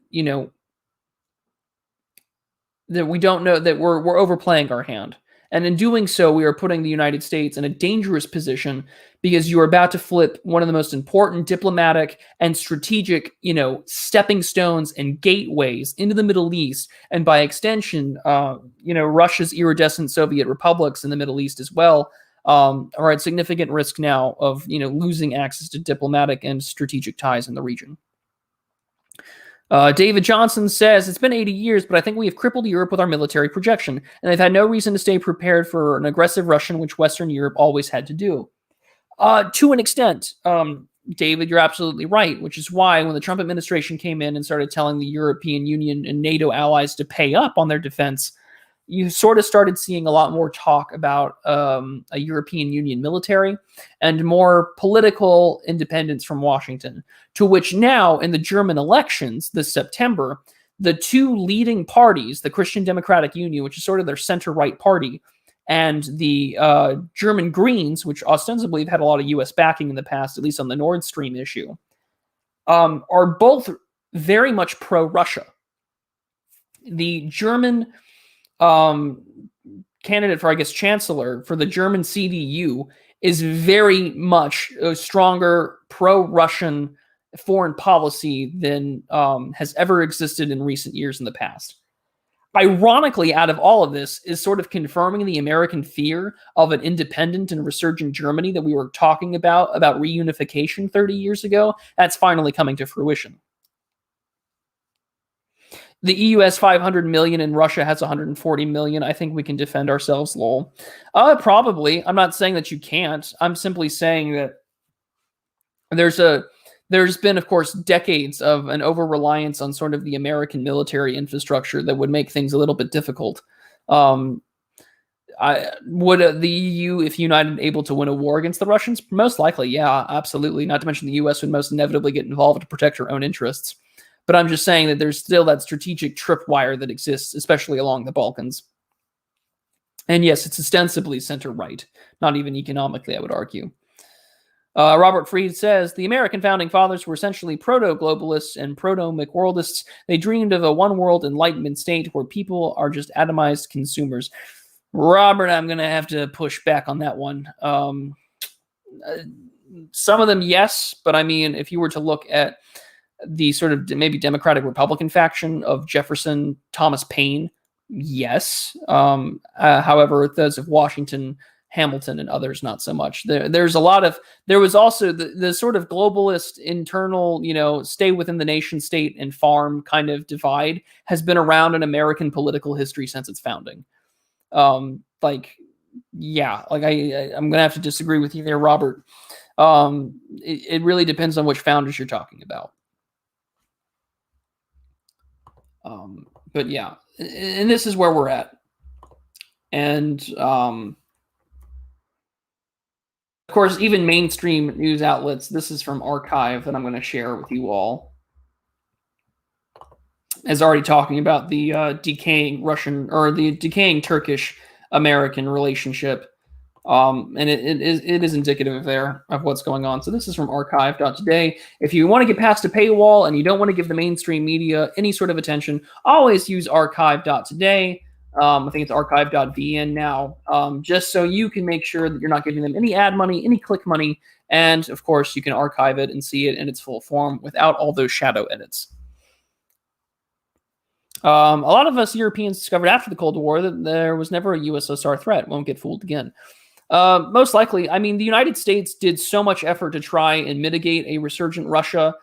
that we don't know, that we're overplaying our hand. And in doing so, we are putting the United States in a dangerous position because you are about to flip one of the most important diplomatic and strategic, stepping stones and gateways into the Middle East. And by extension, Russia's iridescent Soviet republics in the Middle East as well are at significant risk now of, losing access to diplomatic and strategic ties in the region. David Johnson says, it's been 80 years, but I think we have crippled Europe with our military projection, and they've had no reason to stay prepared for an aggressive Russian, which Western Europe always had to do. To an extent, David, you're absolutely right, which is why when the Trump administration came in and started telling the European Union and NATO allies to pay up on their defense, you sort of started seeing a lot more talk about a European Union military and more political independence from Washington, to which now in the German elections this September, the two leading parties, the Christian Democratic Union, which is sort of their center-right party, and the German Greens, which ostensibly have had a lot of U.S. backing in the past, at least on the Nord Stream issue, are both very much pro-Russia. The German candidate for, chancellor for the German CDU is very much a stronger pro-Russian foreign policy than has ever existed in recent years in the past. Ironically, out of all of this is sort of confirming the American fear of an independent and resurgent Germany that we were talking about reunification 30 years ago. That's finally coming to fruition. The EU has 500 million and Russia has 140 million. I think we can defend ourselves, lol. Probably. I'm not saying that you can't. I'm simply saying that there's been, of course, decades of an over-reliance on sort of the American military infrastructure that would make things a little bit difficult. Would the EU, if united, able to win a war against the Russians? Most likely, yeah, absolutely. Not to mention the US would most inevitably get involved to protect her own interests. But I'm just saying that there's still that strategic tripwire that exists, especially along the Balkans. And yes, it's ostensibly center-right, not even economically, I would argue. Robert Fried says, the American founding fathers were essentially proto-globalists and proto-McWorldists. They dreamed of a one-world enlightenment state where people are just atomized consumers. Robert, I'm going to have to push back on that one. Some of them, yes, but I mean, if you were to look at the sort of maybe Democratic Republican faction of Jefferson, Thomas Paine, yes. However, those of Washington, Hamilton, and others, not so much. There's a lot of, there was also the sort of globalist internal, stay within the nation state and farm kind of divide has been around in American political history since its founding. I'm gonna have to disagree with you there, Robert. It really depends on which founders you're talking about. But yeah, and this is where we're at. And of course, even mainstream news outlets, this is from Archive that I'm going to share with you all, is already talking about the decaying Russian or the decaying Turkish-American relationship. And it is indicative there of what's going on. So this is from archive.today. If you want to get past a paywall and you don't want to give the mainstream media any sort of attention, always use archive.today. I think it's archive.vn now, just so you can make sure that you're not giving them any ad money, any click money. And of course, you can archive it and see it in its full form without all those shadow edits. A lot of us Europeans discovered after the Cold War that there was never a USSR threat. Won't get fooled again. Most likely, I mean, the United States did so much effort to try and mitigate a resurgent Russia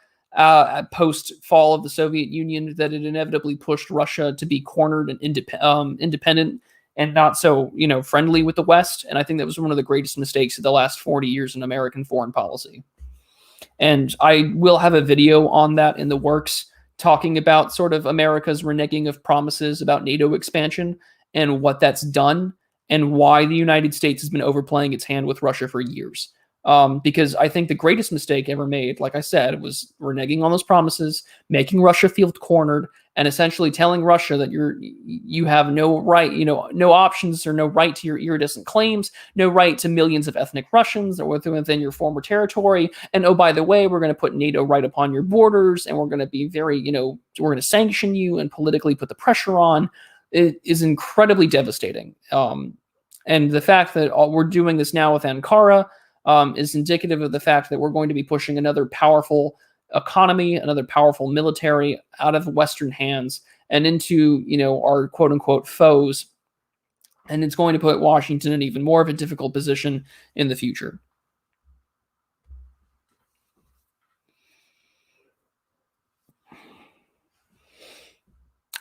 post-fall of the Soviet Union that it inevitably pushed Russia to be cornered and independent and not so, friendly with the West. And I think that was one of the greatest mistakes of the last 40 years in American foreign policy. And I will have a video on that in the works, talking about sort of America's reneging of promises about NATO expansion and what that's done, and why the United States has been overplaying its hand with Russia for years. Because I think the greatest mistake ever made, like I said, was reneging on those promises, making Russia feel cornered, and essentially telling Russia that you have no right, no options or no right to your iridescent claims, no right to millions of ethnic Russians that were within your former territory. And oh, by the way, we're going to put NATO right upon your borders, and we're going to be very, we're going to sanction you and politically put the pressure on. It is incredibly devastating. And the fact that we're doing this now with Ankara is indicative of the fact that we're going to be pushing another powerful economy, another powerful military out of Western hands and into, our quote unquote foes. And it's going to put Washington in even more of a difficult position in the future.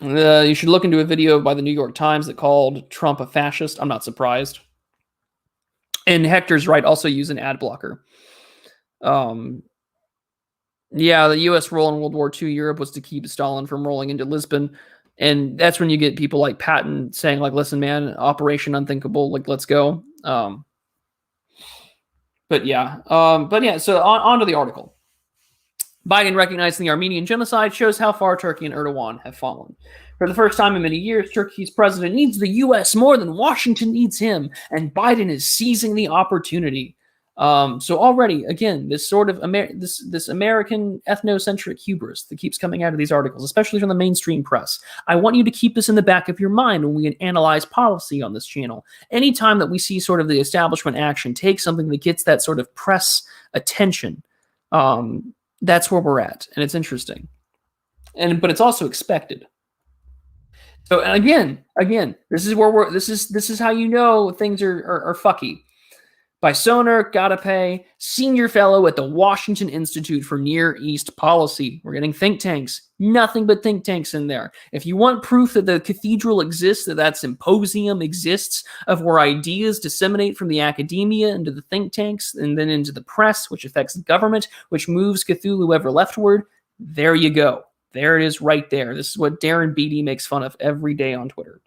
You should look into a video by the New York Times that called Trump a fascist. I'm not surprised. And Hector's right, also use an ad blocker. Yeah, the U.S. role in World War II Europe was to keep Stalin from rolling into Lisbon. And that's when you get people like Patton saying, like, listen, man, Operation Unthinkable, like, let's go. So on to the article. Biden recognizing the Armenian Genocide shows how far Turkey and Erdogan have fallen. For the first time in many years, Turkey's president needs the U.S. more than Washington needs him, and Biden is seizing the opportunity. So already, again, this sort of this American ethnocentric hubris that keeps coming out of these articles, especially from the mainstream press. I want you to keep this in the back of your mind when we analyze policy on this channel. Anytime that we see sort of the establishment action take something that gets that sort of press attention, that's where we're at, and it's interesting, but it's also expected. So again, this is where this is how you know things are fucky. By Soner Gadape, senior fellow at the Washington Institute for Near East Policy. We're getting think tanks. Nothing but think tanks in there. If you want proof that the cathedral exists, that symposium exists, of where ideas disseminate from the academia into the think tanks and then into the press, which affects the government, which moves Cthulhu ever leftward, there you go. There it is right there. This is what Darren Beattie makes fun of every day on Twitter.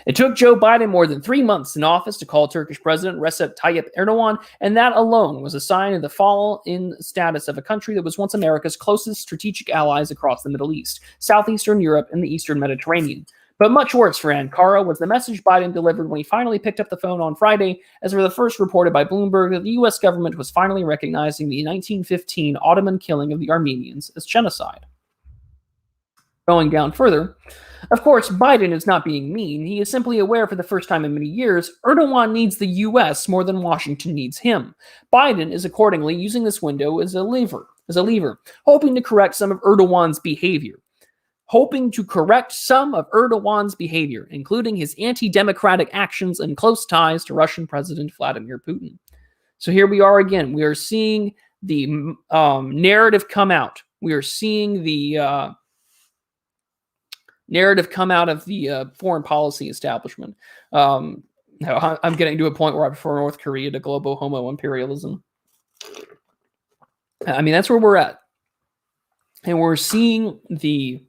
It took Joe Biden more than 3 months in office to call Turkish President Recep Tayyip Erdogan, and that alone was a sign of the fall in status of a country that was once America's closest strategic allies across the Middle East, Southeastern Europe, and the Eastern Mediterranean. But much worse for Ankara was the message Biden delivered when he finally picked up the phone on Friday, as were the first reported by Bloomberg that the U.S. government was finally recognizing the 1915 Ottoman killing of the Armenians as genocide. Going down further, Of course, Biden is not being mean. He is simply aware for the first time in many years, Erdogan needs the US more than Washington needs him. Biden is accordingly using this window as a lever, hoping to correct some of Erdogan's behavior. Including his anti-democratic actions and close ties to Russian President Vladimir Putin. So here we are again. We are seeing the narrative come out. We are seeing the narrative come out of the foreign policy establishment. I'm getting to a point where I prefer North Korea to global homo imperialism. I mean, that's where we're at. And we're seeing the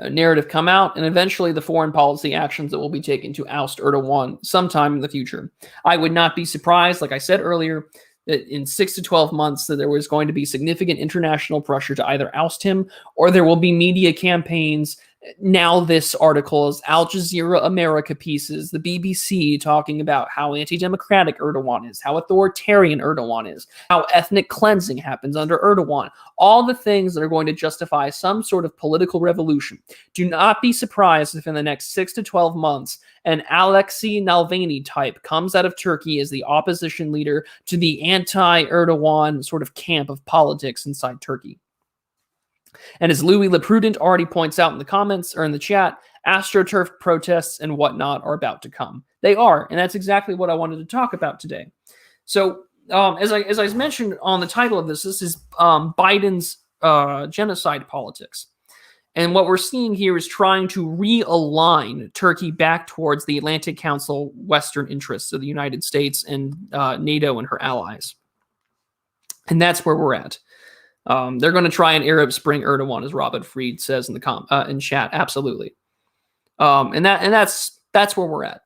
narrative come out, and eventually the foreign policy actions that will be taken to oust Erdogan sometime in the future. I would not be surprised, like I said earlier, that in 6 to 12 months that there was going to be significant international pressure to either oust him, or there will be media campaigns. Now this article is Al Jazeera America pieces, the BBC talking about how anti-democratic Erdogan is, how authoritarian Erdogan is, how ethnic cleansing happens under Erdogan. All the things that are going to justify some sort of political revolution. Do not be surprised if in the next 6 to 12 months an Alexei Navalny type comes out of Turkey as the opposition leader to the anti-Erdogan sort of camp of politics inside Turkey. And as Louis Le Prudent already points out in the comments or in the chat, AstroTurf protests and whatnot are about to come. They are, and that's exactly what I wanted to talk about today. So, as I mentioned on the title of this is Biden's genocide politics. And what we're seeing here is trying to realign Turkey back towards the Atlantic Council Western interests of the United States and NATO and her allies. And that's where we're at. They're going to try an Arab Spring Erdogan, as Robin Fried says in the in chat. Absolutely, and that's where we're at.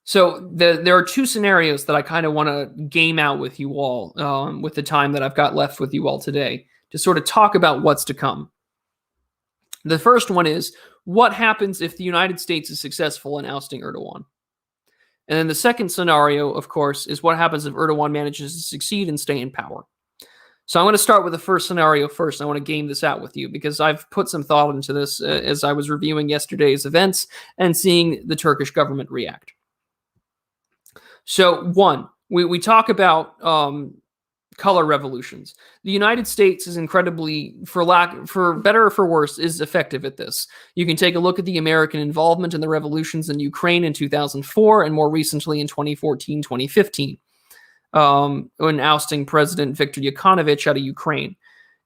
So there are two scenarios that I kind of want to game out with you all with the time that I've got left with you all today to sort of talk about what's to come. The first one is what happens if the United States is successful in ousting Erdogan. And then the second scenario, of course, is what happens if Erdogan manages to succeed and stay in power. So I'm going to start with the first scenario first. I want to game this out with you because I've put some thought into this as I was reviewing yesterday's events and seeing the Turkish government react. So one, we talk about color revolutions. The United States is incredibly, for better or for worse, is effective at this. You can take a look at the American involvement in the revolutions in Ukraine in 2004 and more recently in 2014, 2015, when ousting President Viktor Yanukovych out of Ukraine.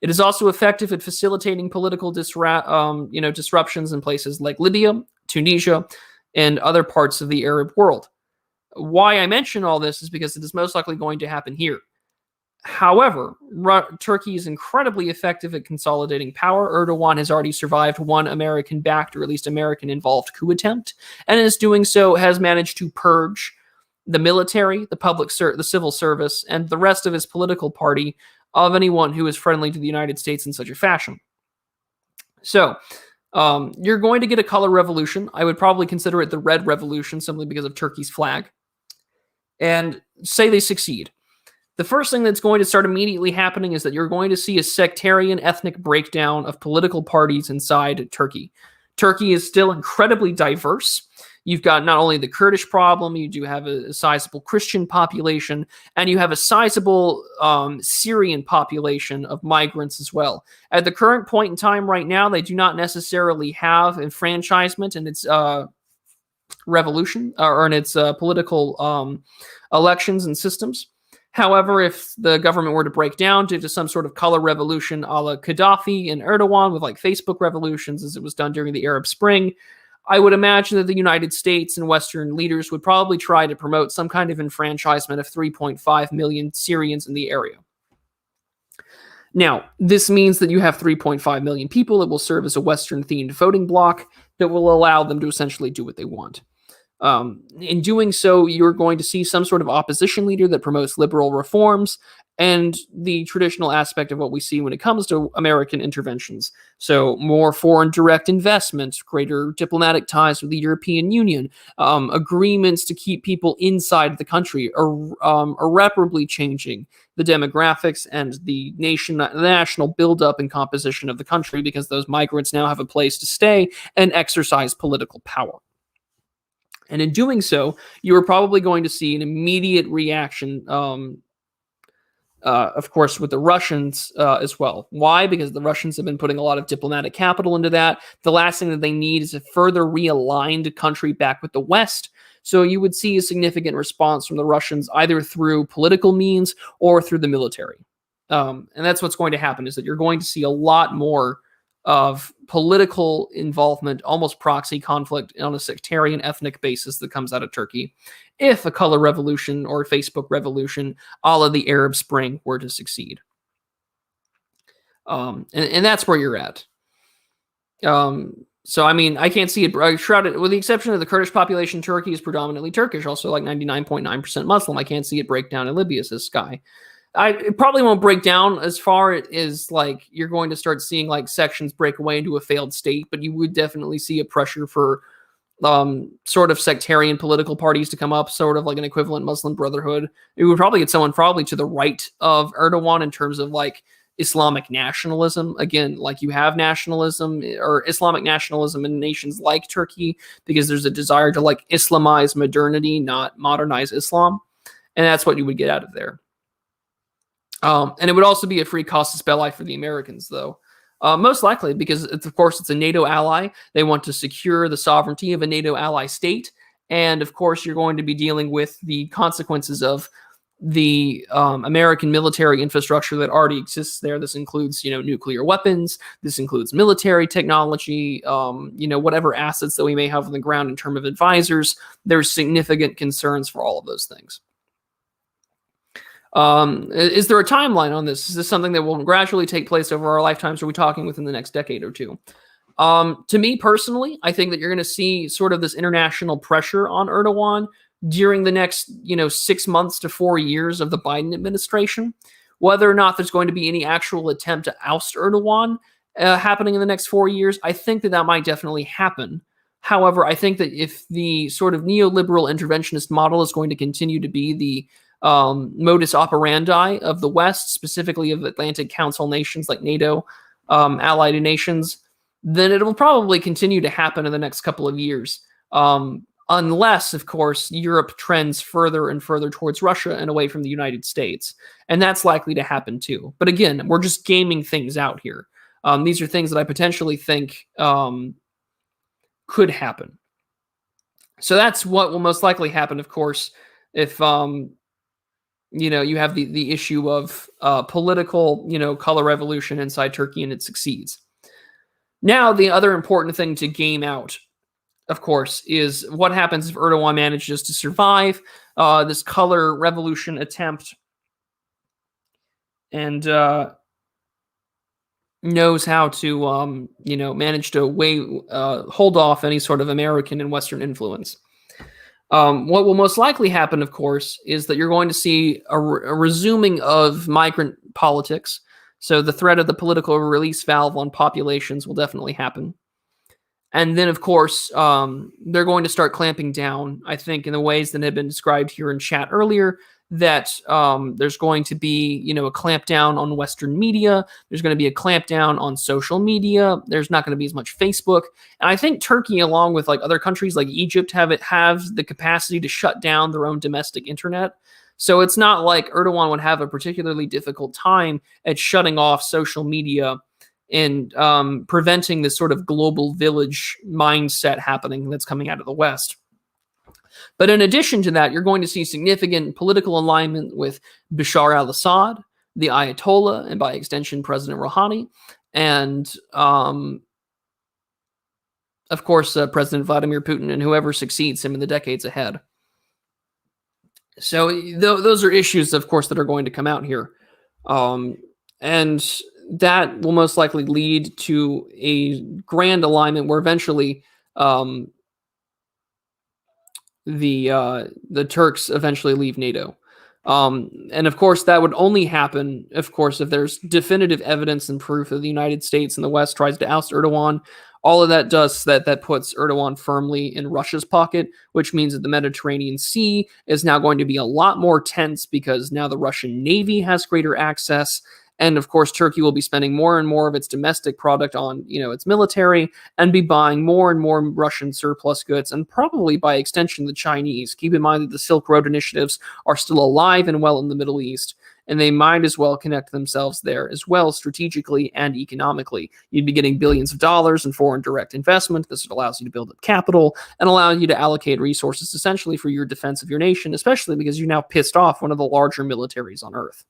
It is also effective at facilitating political disruptions in places like Libya, Tunisia, and other parts of the Arab world. Why I mention all this is because it is most likely going to happen here. However, Turkey is incredibly effective at consolidating power. Erdogan has already survived one American-backed or at least American-involved coup attempt, and in doing so has managed to purge the military, the civil service, and the rest of his political party of anyone who is friendly to the United States in such a fashion. So, you're going to get a color revolution. I would probably consider it the Red Revolution simply because of Turkey's flag. And say they succeed. The first thing that's going to start immediately happening is that you're going to see a sectarian ethnic breakdown of political parties inside Turkey. Turkey is still incredibly diverse. You've got not only the Kurdish problem, you do have a sizable Christian population, and you have a sizable Syrian population of migrants as well. At the current point in time right now, they do not necessarily have enfranchisement in its revolution or in its political elections and systems. However, if the government were to break down due to some sort of color revolution a la Gaddafi and Erdogan with like Facebook revolutions as it was done during the Arab Spring, I would imagine that the United States and Western leaders would probably try to promote some kind of enfranchisement of 3.5 million Syrians in the area. Now, this means that you have 3.5 million people that will serve as a Western-themed voting bloc that will allow them to essentially do what they want. In doing so, you're going to see some sort of opposition leader that promotes liberal reforms and the traditional aspect of what we see when it comes to American interventions. So, more foreign direct investment, greater diplomatic ties with the European Union, agreements to keep people inside the country, irreparably changing the demographics and the national buildup and composition of the country because those migrants now have a place to stay and exercise political power. And in doing so, you are probably going to see an immediate reaction, of course, with the Russians as well. Why? Because the Russians have been putting a lot of diplomatic capital into that. The last thing that they need is a further realigned country back with the West. So you would see a significant response from the Russians either through political means or through the military. And that's what's going to happen, is that you're going to see a lot more of political involvement, almost proxy conflict on a sectarian ethnic basis that comes out of Turkey, if a color revolution or a Facebook revolution a la the Arab Spring were to succeed. And that's where you're at. So, I mean, I can't see it shrouded, with the exception of the Kurdish population. Turkey is predominantly Turkish, also like 99.9% Muslim. I can't see it break down in Libya, says Sky. It probably won't break down as far as like you're going to start seeing like sections break away into a failed state, but you would definitely see a pressure for sort of sectarian political parties to come up, sort of like an equivalent Muslim Brotherhood. It would probably get someone probably to the right of Erdogan in terms of like Islamic nationalism. Again, like you have nationalism or Islamic nationalism in nations like Turkey because there's a desire to like Islamize modernity, not modernize Islam. And that's what you would get out of there. And it would also be a free casus belli for the Americans, though. Most likely because, of course, it's a NATO ally. They want to secure the sovereignty of a NATO ally state. And, of course, you're going to be dealing with the consequences of the American military infrastructure that already exists there. This includes, nuclear weapons. This includes military technology, whatever assets that we may have on the ground in terms of advisors. There's significant concerns for all of those things. Is there a timeline on this? Is this something that will gradually take place over our lifetimes? Or are we talking within the next decade or two? To me personally, I think that you're going to see sort of this international pressure on Erdogan during the next, 6 months to 4 years of the Biden administration. Whether or not there's going to be any actual attempt to oust Erdogan happening in the next 4 years, I think that might definitely happen. However, I think that if the sort of neoliberal interventionist model is going to continue to be the modus operandi of the West, specifically of Atlantic Council nations like NATO, allied nations, then it will probably continue to happen in the next couple of years. Unless, of course, Europe trends further and further towards Russia and away from the United States. And that's likely to happen too. But again, we're just gaming things out here. These are things that I potentially think could happen. So that's what will most likely happen, of course, if you have the issue of political, color revolution inside Turkey and it succeeds. Now, the other important thing to game out, of course, is what happens if Erdogan manages to survive this color revolution attempt and knows how to, manage to hold off any sort of American and Western influence. What will most likely happen, of course, is that you're going to see a resuming of migrant politics. So the threat of the political release valve on populations will definitely happen. And then, of course, they're going to start clamping down, I think, in the ways that have been described here in chat earlier, that there's going to be, a clampdown on Western media. There's going to be a clampdown on social media. There's not going to be as much Facebook. And I think Turkey, along with like other countries like Egypt, have the capacity to shut down their own domestic internet. So it's not like Erdogan would have a particularly difficult time at shutting off social media and preventing this sort of global village mindset happening that's coming out of the West. But in addition to that, you're going to see significant political alignment with Bashar al-Assad, the Ayatollah, and by extension, President Rouhani, and, of course, President Vladimir Putin and whoever succeeds him in the decades ahead. So those are issues, of course, that are going to come out here. And that will most likely lead to a grand alignment where eventually the Turks eventually leave NATO. And of course, that would only happen, of course, if there's definitive evidence and proof that the United States and the West tries to oust Erdogan. All of that does that puts Erdogan firmly in Russia's pocket, which means that the Mediterranean Sea is now going to be a lot more tense because now the Russian Navy has greater access. And of course, Turkey will be spending more and more of its domestic product on, its military, and be buying more and more Russian surplus goods, and probably by extension the Chinese. Keep in mind that the Silk Road initiatives are still alive and well in the Middle East, and they might as well connect themselves there as well, strategically and economically. You'd be getting billions of dollars in foreign direct investment. This allows you to build up capital and allow you to allocate resources essentially for your defense of your nation, especially because you now pissed off one of the larger militaries on Earth.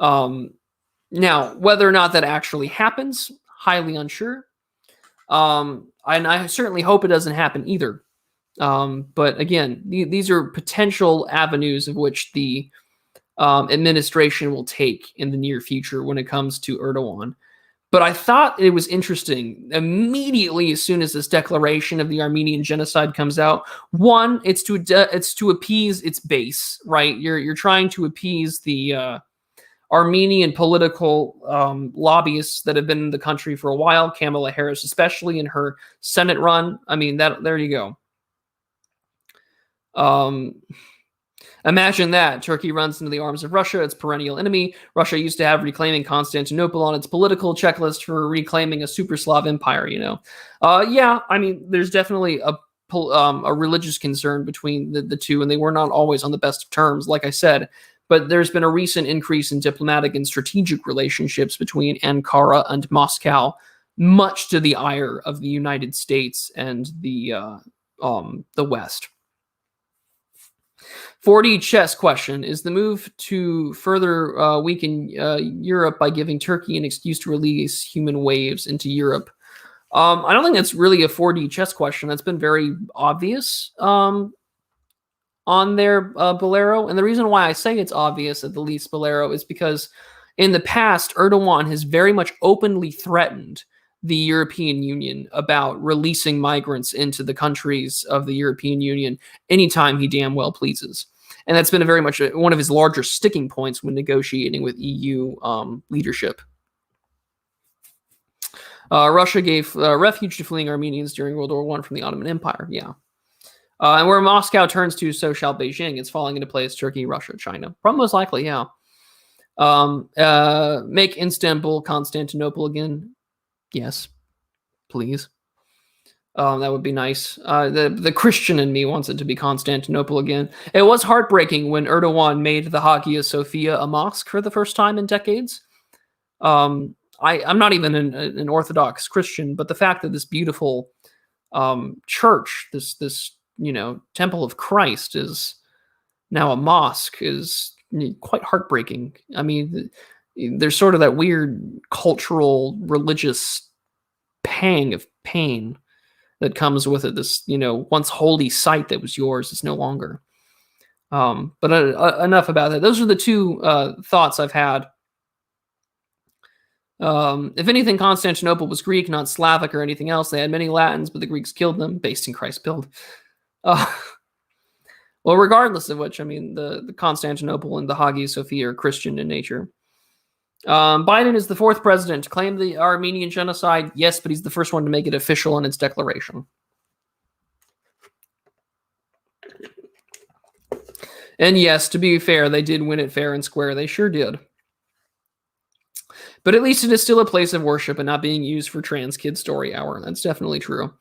Now, whether or not that actually happens, highly unsure. And I certainly hope it doesn't happen either. But again, these are potential avenues of which the administration will take in the near future when it comes to Erdogan. But I thought it was interesting immediately as soon as this declaration of the Armenian Genocide comes out. One, it's to appease its base, right? You're trying to appease the Armenian political lobbyists that have been in the country for a while, Kamala Harris, especially in her Senate run. I mean, there you go. Imagine that. Turkey runs into the arms of Russia, its perennial enemy. Russia used to have reclaiming Constantinople on its political checklist for reclaiming a super Slav empire, Yeah, I mean, there's definitely a religious concern between the two, and they were not always on the best of terms, like I said. But there's been a recent increase in diplomatic and strategic relationships between Ankara and Moscow, much to the ire of the United States and the West. 4D chess question. Is the move to further weaken Europe by giving Turkey an excuse to release human waves into Europe? I don't think that's really a 4D chess question. That's been very obvious on their Bolero. And the reason why I say it's obvious, at the least, Bolero, is because in the past, Erdogan has very much openly threatened the European Union about releasing migrants into the countries of the European Union anytime he damn well pleases. And that's been very much one of his larger sticking points when negotiating with EU leadership. Russia gave refuge to fleeing Armenians during World War I from the Ottoman Empire. Yeah. And where Moscow turns to, so shall Beijing. It's falling into place: Turkey, Russia, China. Probably most likely, yeah. Make Istanbul Constantinople again. Yes, please. That would be nice. The Christian in me wants it to be Constantinople again. It was heartbreaking when Erdogan made the Hagia Sophia a mosque for the first time in decades. I'm not even an Orthodox Christian, but the fact that this beautiful church, this Temple of Christ, is now a mosque is quite heartbreaking. I mean, there's sort of that weird cultural, religious pang of pain that comes with it. This, once holy site that was yours is no longer. But enough about that. Those are the two thoughts I've had. If anything, Constantinople was Greek, not Slavic or anything else. They had many Latins, but the Greeks killed them, based in Christ's build. Well, regardless of which, I mean, the Constantinople and the Hagia Sophia are Christian in nature. Biden is the fourth president to claim the Armenian genocide. Yes, but he's the first one to make it official in its declaration. And yes, to be fair, they did win it fair and square. They sure did. But at least it is still a place of worship and not being used for trans kid story hour. That's definitely true.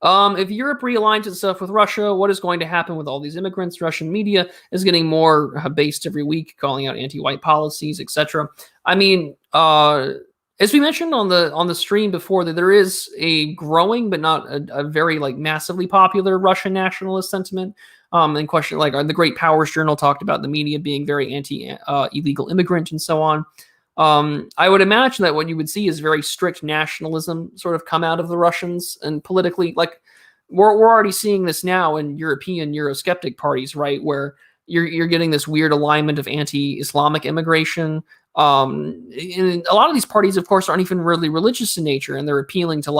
If Europe realigns itself with Russia, what is going to happen with all these immigrants? Russian media is getting more based every week, calling out anti-white policies, etc. I mean, as we mentioned on the stream before, that there is a growing but not a very massively popular Russian nationalist sentiment. And question the Great Powers Journal talked about the media being very anti illegal immigrant and so on. I would imagine that what you would see is very strict nationalism sort of come out of the Russians, and politically, we're already seeing this now in European Eurosceptic parties, right? Where you're getting this weird alignment of anti-Islamic immigration. And a lot of these parties, of course, aren't even really religious in nature, and they're appealing to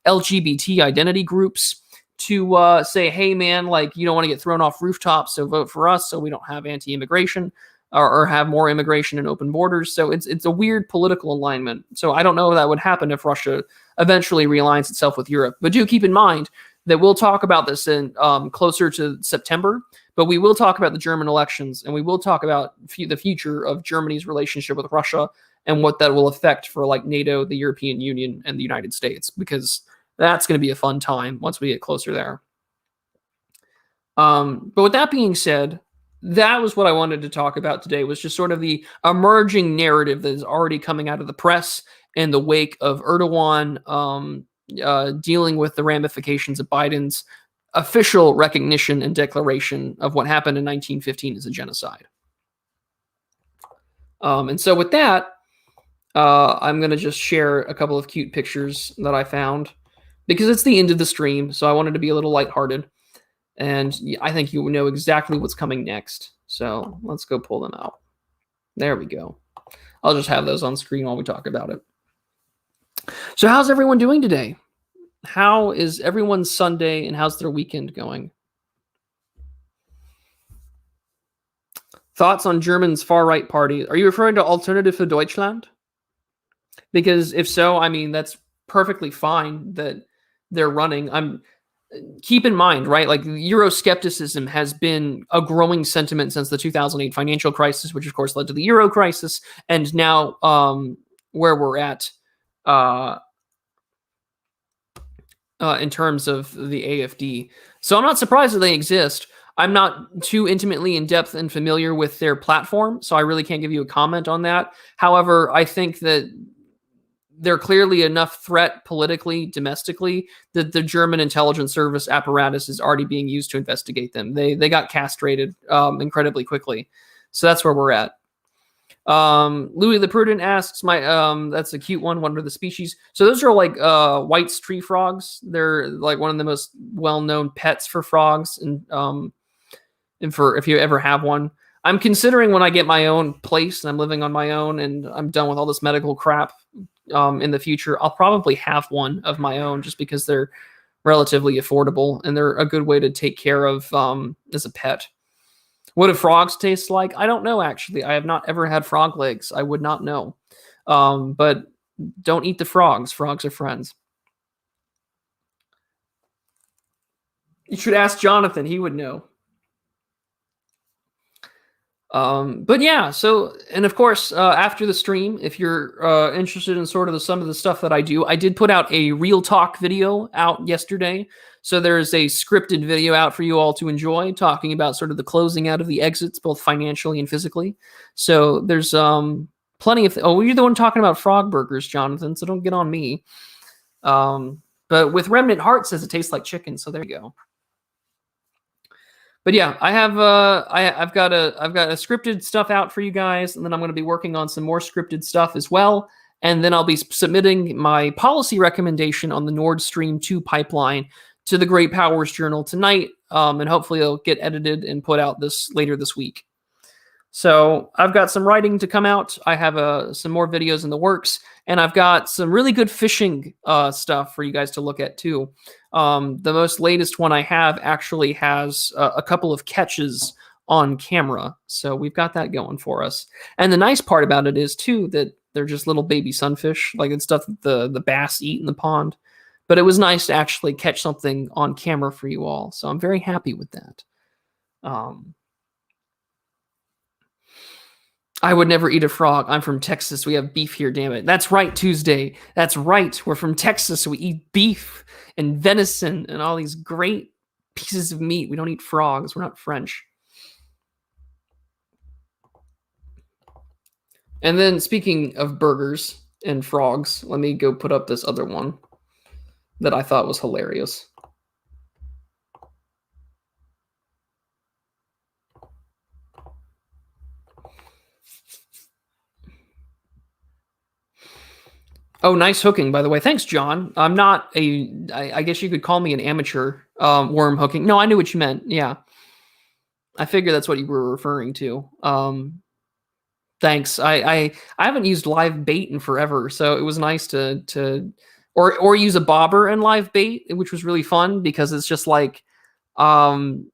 LGBT identity groups, to say, hey, man, like, you don't want to get thrown off rooftops, so vote for us so we don't have anti-immigration or have more immigration and open borders. So it's a weird political alignment. So I don't know if that would happen if Russia eventually realigns itself with Europe. But do keep in mind that we'll talk about this in closer to September, but we will talk about the German elections, and we will talk about the future of Germany's relationship with Russia and what that will affect for like NATO, the European Union, and the United States, because that's going to be a fun time once we get closer there. But with that being said, that was what I wanted to talk about today, was just sort of the emerging narrative that is already coming out of the press in the wake of Erdogan dealing with the ramifications of Biden's official recognition and declaration of what happened in 1915 as a genocide. And so with that, I'm going to just share a couple of cute pictures that I found, because it's the end of the stream, so I wanted to be a little lighthearted. And I think you know exactly what's coming next. So let's go pull them out. There we go. I'll just have those on screen while we talk about it. So how's everyone doing today? How is everyone's Sunday, and how's their weekend going? Thoughts on Germany's far-right party? Are you referring to Alternative für Deutschland? Because if so, I mean, that's perfectly fine that they're running. Keep in mind, right? Like, Euroscepticism has been a growing sentiment since the 2008 financial crisis, which of course led to the Euro crisis, and now where we're at in terms of the AfD. So I'm not surprised that they exist. I'm not too intimately in depth and familiar with their platform, so I really can't give you a comment on that. However, I think that they're clearly enough threat politically, domestically, that the German intelligence service apparatus is already being used to investigate them. They got castrated incredibly quickly. So that's where we're at. Louis the Prudent asks, that's a cute one. What are the species? So those are like white tree frogs. They're like one of the most well-known pets for frogs, and for if you ever have one. I'm considering, when I get my own place and I'm living on my own and I'm done with all this medical crap in the future, I'll probably have one of my own, just because they're relatively affordable and they're a good way to take care of as a pet. What do frogs taste like? I don't know, actually. I have not ever had frog legs. I would not know. But don't eat the frogs. Frogs are friends. You should ask Jonathan. He would know. But yeah, so, and of course, after the stream, if you're interested in sort of some of the stuff that I do, I did put out a real talk video out yesterday. So there's a scripted video out for you all to enjoy, talking about sort of the closing out of the exits, both financially and physically. So there's plenty of, you're the one talking about frog burgers, Jonathan, so don't get on me. But with Remnant Heart says it tastes like chicken, so there you go. But yeah, I have I've got a scripted stuff out for you guys, and then I'm going to be working on some more scripted stuff as well. And then I'll be submitting my policy recommendation on the Nord Stream 2 pipeline to the Great Powers Journal tonight, and hopefully it'll get edited and put out later this week. So I've got some writing to come out. I have some more videos in the works, and I've got some really good fishing stuff for you guys to look at too. The most latest one I have actually has a couple of catches on camera, so we've got that going for us. And the nice part about it is too that they're just little baby sunfish, like it's stuff that the bass eat in the pond. But it was nice to actually catch something on camera for you all, so I'm very happy with that. I would never eat a frog. I'm from Texas. We have beef here, damn it. That's right, Tuesday. That's right. We're from Texas, so we eat beef and venison and all these great pieces of meat. We don't eat frogs. We're not French. And then, speaking of burgers and frogs, let me go put up this other one that I thought was hilarious. Oh, nice hooking, by the way. Thanks, John. I'm not I guess you could call me an amateur worm hooking. No, I knew what you meant. Yeah. I figured that's what you were referring to. Thanks. I haven't used live bait in forever, so it was nice to or use a bobber and live bait, which was really fun because it's just like, until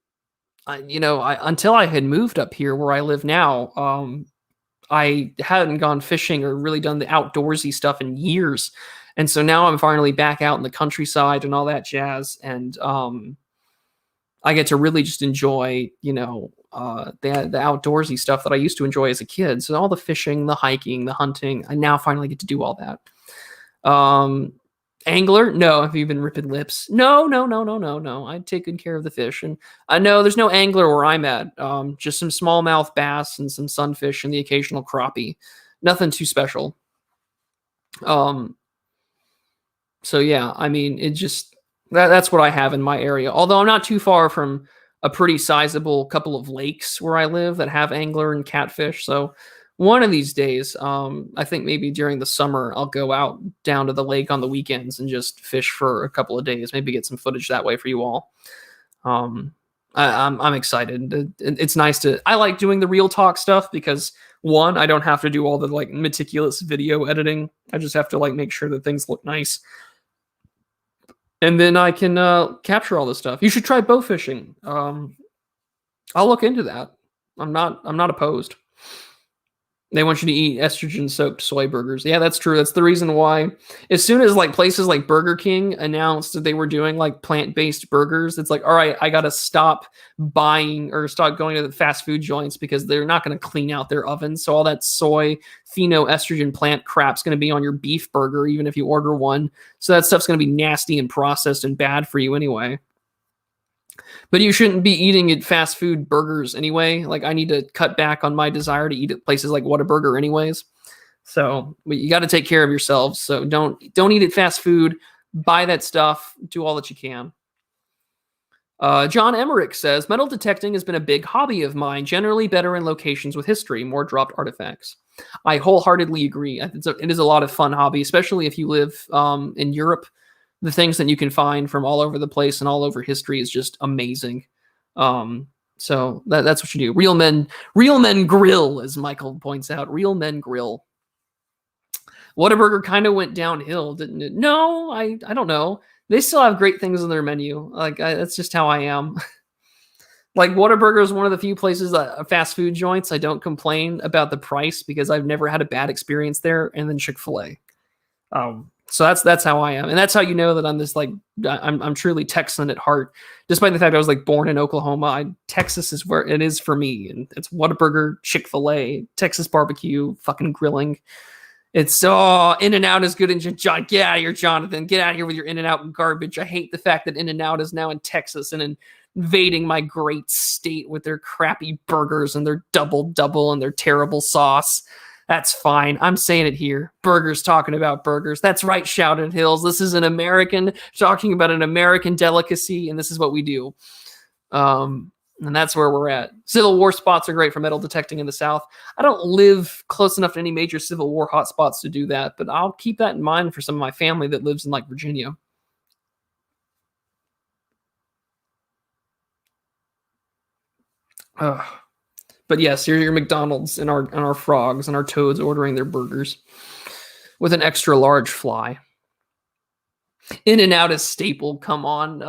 I had moved up here where I live now, I hadn't gone fishing or really done the outdoorsy stuff in years. And so now I'm finally back out in the countryside and all that jazz. And I get to really just enjoy, the outdoorsy stuff that I used to enjoy as a kid. So all the fishing, the hiking, the hunting, I now finally get to do all that. Angler? No. Have you been ripping lips? No. I take good care of the fish. And I know there's no angler where I'm at. Just some smallmouth bass and some sunfish and the occasional crappie. Nothing too special. So yeah, I mean, it just, that's what I have in my area. Although I'm not too far from a pretty sizable couple of lakes where I live that have angler and catfish. So one of these days, I think maybe during the summer, I'll go out down to the lake on the weekends and just fish for a couple of days. Maybe get some footage that way for you all. I'm excited. It's nice I like doing the real talk stuff because one, I don't have to do all the like meticulous video editing. I just have to like make sure that things look nice. And then I can capture all this stuff. You should try bow fishing. I'll look into that. I'm not opposed. They want you to eat estrogen-soaked soy burgers. Yeah, that's true. That's the reason why. As soon as like places like Burger King announced that they were doing like plant-based burgers, it's like, all right, I gotta stop buying or start going to the fast food joints because they're not going to clean out their ovens. So all that soy, phenoestrogen plant crap's going to be on your beef burger, even if you order one. So that stuff's going to be nasty and processed and bad for you anyway. But you shouldn't be eating at fast food burgers anyway. Like I need to cut back on my desire to eat at places like Whataburger anyways. So you got to take care of yourselves. So don't eat at fast food. Buy that stuff. Do all that you can. John Emmerich says, metal detecting has been a big hobby of mine, generally better in locations with history, more dropped artifacts. I wholeheartedly agree. It is a lot of fun hobby, especially if you live in Europe. The things that you can find from all over the place and all over history is just amazing. So that's what you do. Real men grill, as Michael points out. Real men grill. Whataburger kind of went downhill, didn't it? No, I don't know. They still have great things on their menu. Like that's just how I am. Like Whataburger is one of the few places fast food joints I don't complain about the price because I've never had a bad experience there. And then Chick-fil-A. So that's how I am. And that's how you know that I'm this like, I'm truly Texan at heart. Despite the fact I was like born in Oklahoma, Texas is where it is for me. And it's Whataburger, Chick-fil-A, Texas barbecue, fucking grilling. It's, In-N-Out is good. And John, get out of here, Jonathan. Get out of here with your In-N-Out garbage. I hate the fact that In-N-Out is now in Texas and invading my great state with their crappy burgers and their double and their terrible sauce. That's fine. I'm saying it here. Burgers talking about burgers. That's right, Shouted Hills. This is an American talking about an American delicacy, and this is what we do. And that's where we're at. Civil War spots are great for metal detecting in the South. I don't live close enough to any major Civil War hotspots to do that, but I'll keep that in mind for some of my family that lives in like Virginia. But yes, here's your McDonald's and our frogs and our toads ordering their burgers with an extra large fly. In-N-Out is staple. Come on.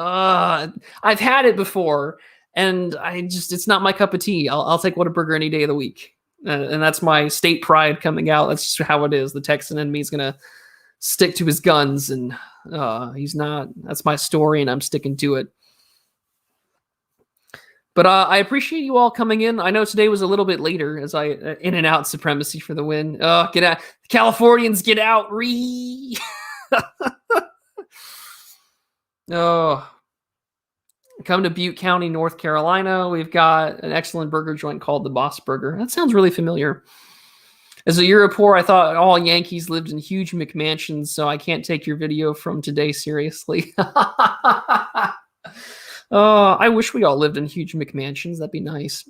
I've had it before and it's not my cup of tea. I'll take Whataburger any day of the week. And that's my state pride coming out. That's just how it is. The Texan in me is going to stick to his guns and he's not. That's my story and I'm sticking to it. But I appreciate you all coming in. I know today was a little bit later as In-N-Out supremacy for the win. Get out. Californians, get out. Come to Butte County, North Carolina. We've got an excellent burger joint called the Boss Burger. That sounds really familiar. As a Europore, I thought all Yankees lived in huge McMansions, so I can't take your video from today seriously. I wish we all lived in huge McMansions. That'd be nice.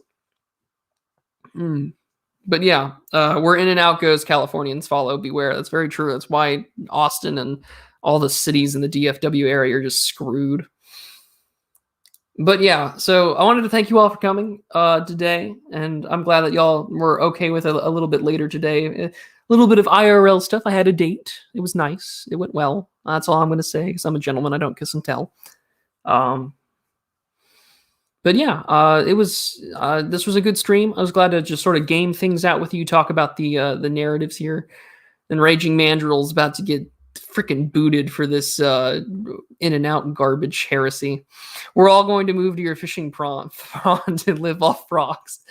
But yeah, where In-N-Out goes, Californians follow. Beware. That's very true. That's why Austin and all the cities in the DFW area are just screwed. But yeah, so I wanted to thank you all for coming today, and I'm glad that y'all were okay with it a little bit later today. little bit of IRL stuff. I had a date. It was nice. It went well. That's all I'm going to say because I'm a gentleman. I don't kiss and tell. But yeah, it was. This was a good stream. I was glad to just sort of game things out with you, talk about the narratives here. And Raging Mandrill's about to get freaking booted for this in and out garbage heresy. We're all going to move to your fishing pond and live off frogs.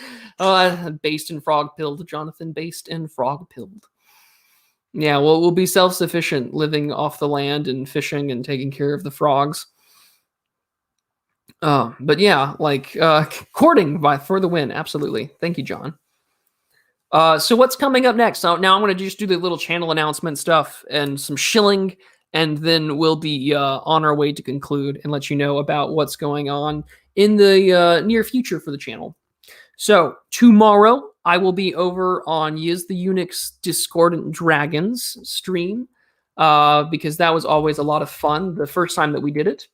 Based in frog pilled, Jonathan. Based in frog pilled. Yeah, well, we'll be self-sufficient, living off the land and fishing and taking care of the frogs. But yeah, like courting for the win. Absolutely. Thank you, John. So what's coming up next? So now I'm going to just do the little channel announcement stuff and some shilling, and then we'll be on our way to conclude and let you know about what's going on in the near future for the channel. So tomorrow I will be over on Yiz the Eunuch's Discordant Dragons stream because that was always a lot of fun the first time that we did it.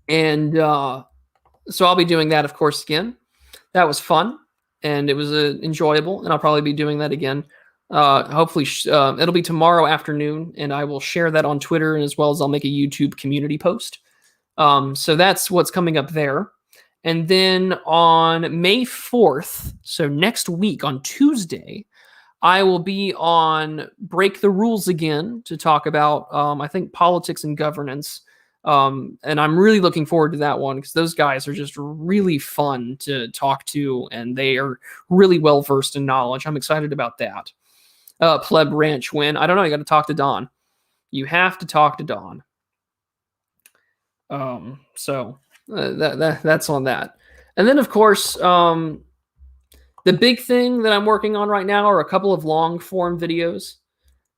And so I'll be doing that, of course, again. That was fun, and it was enjoyable, and I'll probably be doing that again. Hopefully, it'll be tomorrow afternoon, and I will share that on Twitter, and as well as I'll make a YouTube community post. So that's what's coming up there. And then on May 4th, so next week on Tuesday, I will be on Break the Rules again to talk about, I think, politics and governance. And I'm really looking forward to that one because those guys are just really fun to talk to, and they are really well versed in knowledge. I'm excited about that. Pleb Ranch win. I don't know. You got to talk to Don. You have to talk to Don. So that's on that. And then, of course, the big thing that I'm working on right now are a couple of long form videos,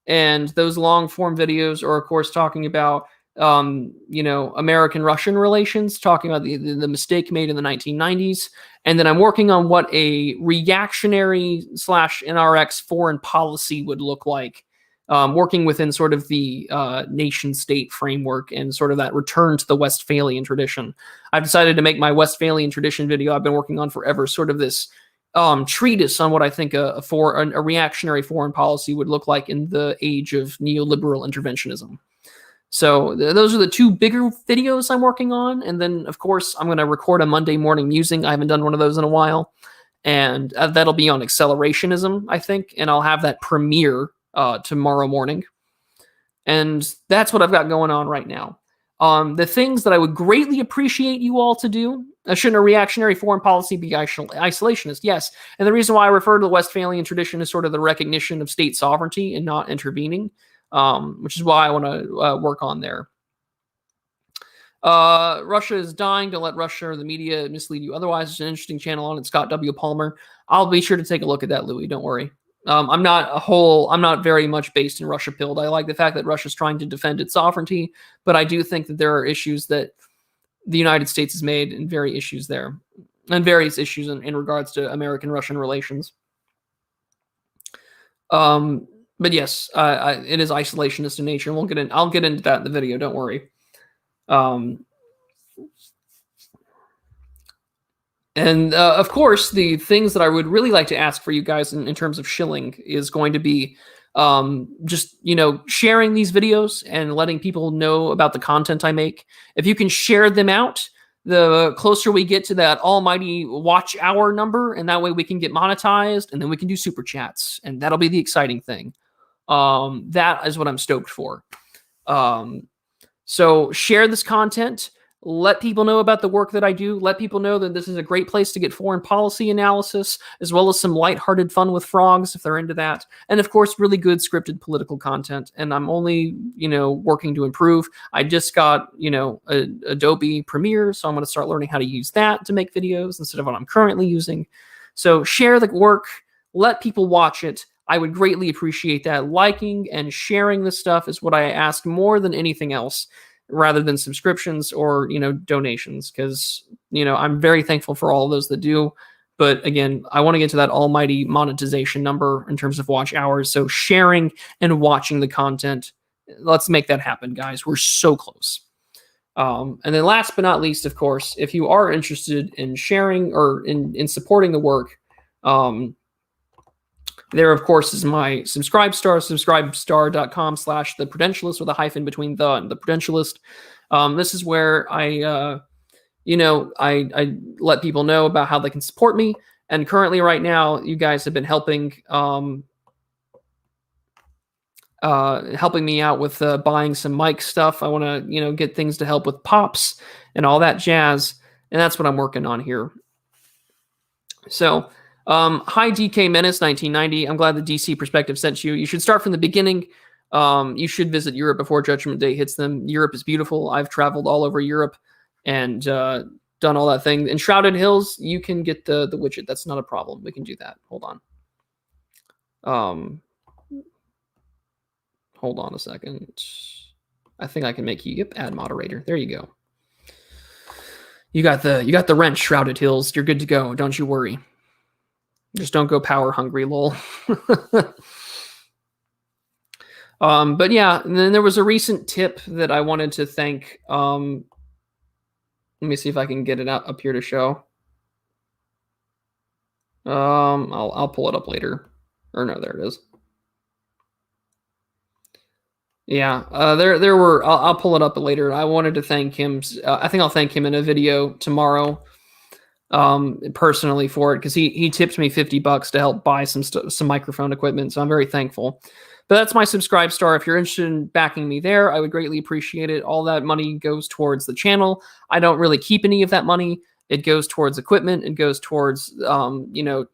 and those long form videos are, of course, talking about American-Russian relations, talking about the mistake made in the 1990s. And then I'm working on what a reactionary / NRX foreign policy would look like, working within sort of the nation-state framework and sort of that return to the Westphalian tradition. I've decided to make my Westphalian tradition video I've been working on forever, sort of this treatise on what I think a reactionary foreign policy would look like in the age of neoliberal interventionism. So those are the two bigger videos I'm working on. And then, of course, I'm going to record a Monday morning musing. I haven't done one of those in a while. And that'll be on accelerationism, I think. And I'll have that premiere tomorrow morning. And that's what I've got going on right now. The things that I would greatly appreciate you all to do. Shouldn't a reactionary foreign policy be isolationist? Yes. And the reason why I refer to the Westphalian tradition is sort of the recognition of state sovereignty and not intervening. Which is why I want to work on there. Russia is dying. Don't let Russia or the media mislead you. Otherwise, it's an interesting channel on it. Scott W. Palmer. I'll be sure to take a look at that, Louis. Don't worry. I'm not very much based in Russia pilled. I like the fact that Russia's trying to defend its sovereignty, but I do think that there are issues that the United States has made and various issues there, and various issues in regards to American-Russian relations. But yes, it is isolationist in nature. And I'll get into that in the video. Don't worry. And of course, the things that I would really like to ask for you guys in terms of shilling is going to be just, sharing these videos and letting people know about the content I make. If you can share them out, the closer we get to that almighty watch hour number, and that way we can get monetized, and then we can do super chats, and that'll be the exciting thing. That is what I'm stoked for. So share this content. Let people know about the work that I do. Let people know that this is a great place to get foreign policy analysis, as well as some lighthearted fun with frogs, if they're into that. And of course, really good scripted political content. And I'm only, working to improve. I just got, Adobe Premiere, so I'm going to start learning how to use that to make videos instead of what I'm currently using. So share the work. Let people watch it. I would greatly appreciate that. Liking and sharing this stuff is what I ask more than anything else, rather than subscriptions or, donations, because, I'm very thankful for all of those that do. But again, I want to get to that almighty monetization number in terms of watch hours. So sharing and watching the content, let's make that happen, guys. We're so close. And then last but not least, of course, if you are interested in sharing or in supporting the work, There, of course, is my Subscribestar, subscribestar.com/the Prudentialist with a hyphen between the and the Prudentialist. This is where I let people know about how they can support me. And currently right now, you guys have been helping me out with buying some mic stuff. I want to, get things to help with pops and all that jazz. And that's what I'm working on here. So, hi DK Menace 1990. I'm glad the DC Perspective sent you. You should start from the beginning. You should visit Europe before Judgment Day hits them. Europe is beautiful. I've traveled all over Europe and done all that thing. In Shrouded Hills, you can get the widget. That's not a problem. We can do that. Hold on. Hold on a second. I think I can make you add moderator. There you go. You got the wrench, Shrouded Hills. You're good to go. Don't you worry. Just don't go power hungry, lol. But yeah, and then there was a recent tip that I wanted to thank. Let me see if I can get it up here to show. I'll pull it up later. Or no, there it is. Yeah, there were. I'll pull it up later. I wanted to thank him. I think I'll thank him in a video tomorrow, personally for it, because he tipped me $50 to help buy some microphone equipment. So I'm very thankful. But that's my Subscribestar. If you're interested in backing me there, I would greatly appreciate it. All that money goes towards the channel. I don't really keep any of that money. It goes towards equipment. It goes towards,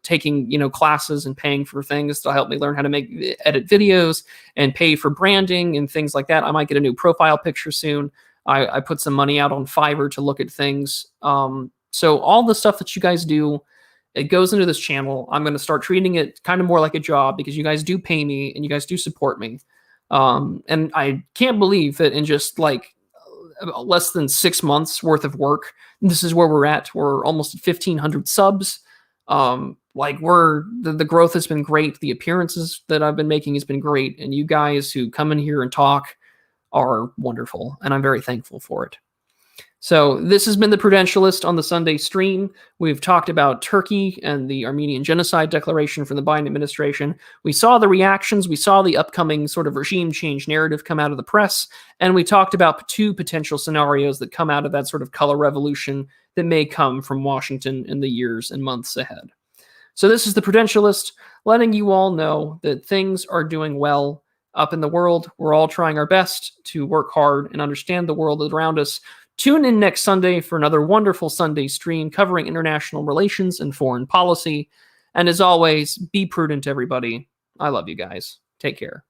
taking, classes and paying for things to help me learn how to edit videos and pay for branding and things like that. I might get a new profile picture soon. I put some money out on Fiverr to look at things. So all the stuff that you guys do, it goes into this channel. I'm going to start treating it kind of more like a job because you guys do pay me and you guys do support me. And I can't believe that in just like less than 6 months worth of work, this is where we're at. We're almost at 1,500 subs. The growth has been great. The appearances that I've been making has been great. And you guys who come in here and talk are wonderful. And I'm very thankful for it. So this has been the Prudentialist on the Sunday stream. We've talked about Turkey and the Armenian Genocide declaration from the Biden administration. We saw the reactions. We saw the upcoming sort of regime change narrative come out of the press. And we talked about 2 potential scenarios that come out of that sort of color revolution that may come from Washington in the years and months ahead. So this is the Prudentialist, letting you all know that things are doing well up in the world. We're all trying our best to work hard and understand the world around us. Tune in next Sunday for another wonderful Sunday stream covering international relations and foreign policy. And as always, be prudent, everybody. I love you guys. Take care.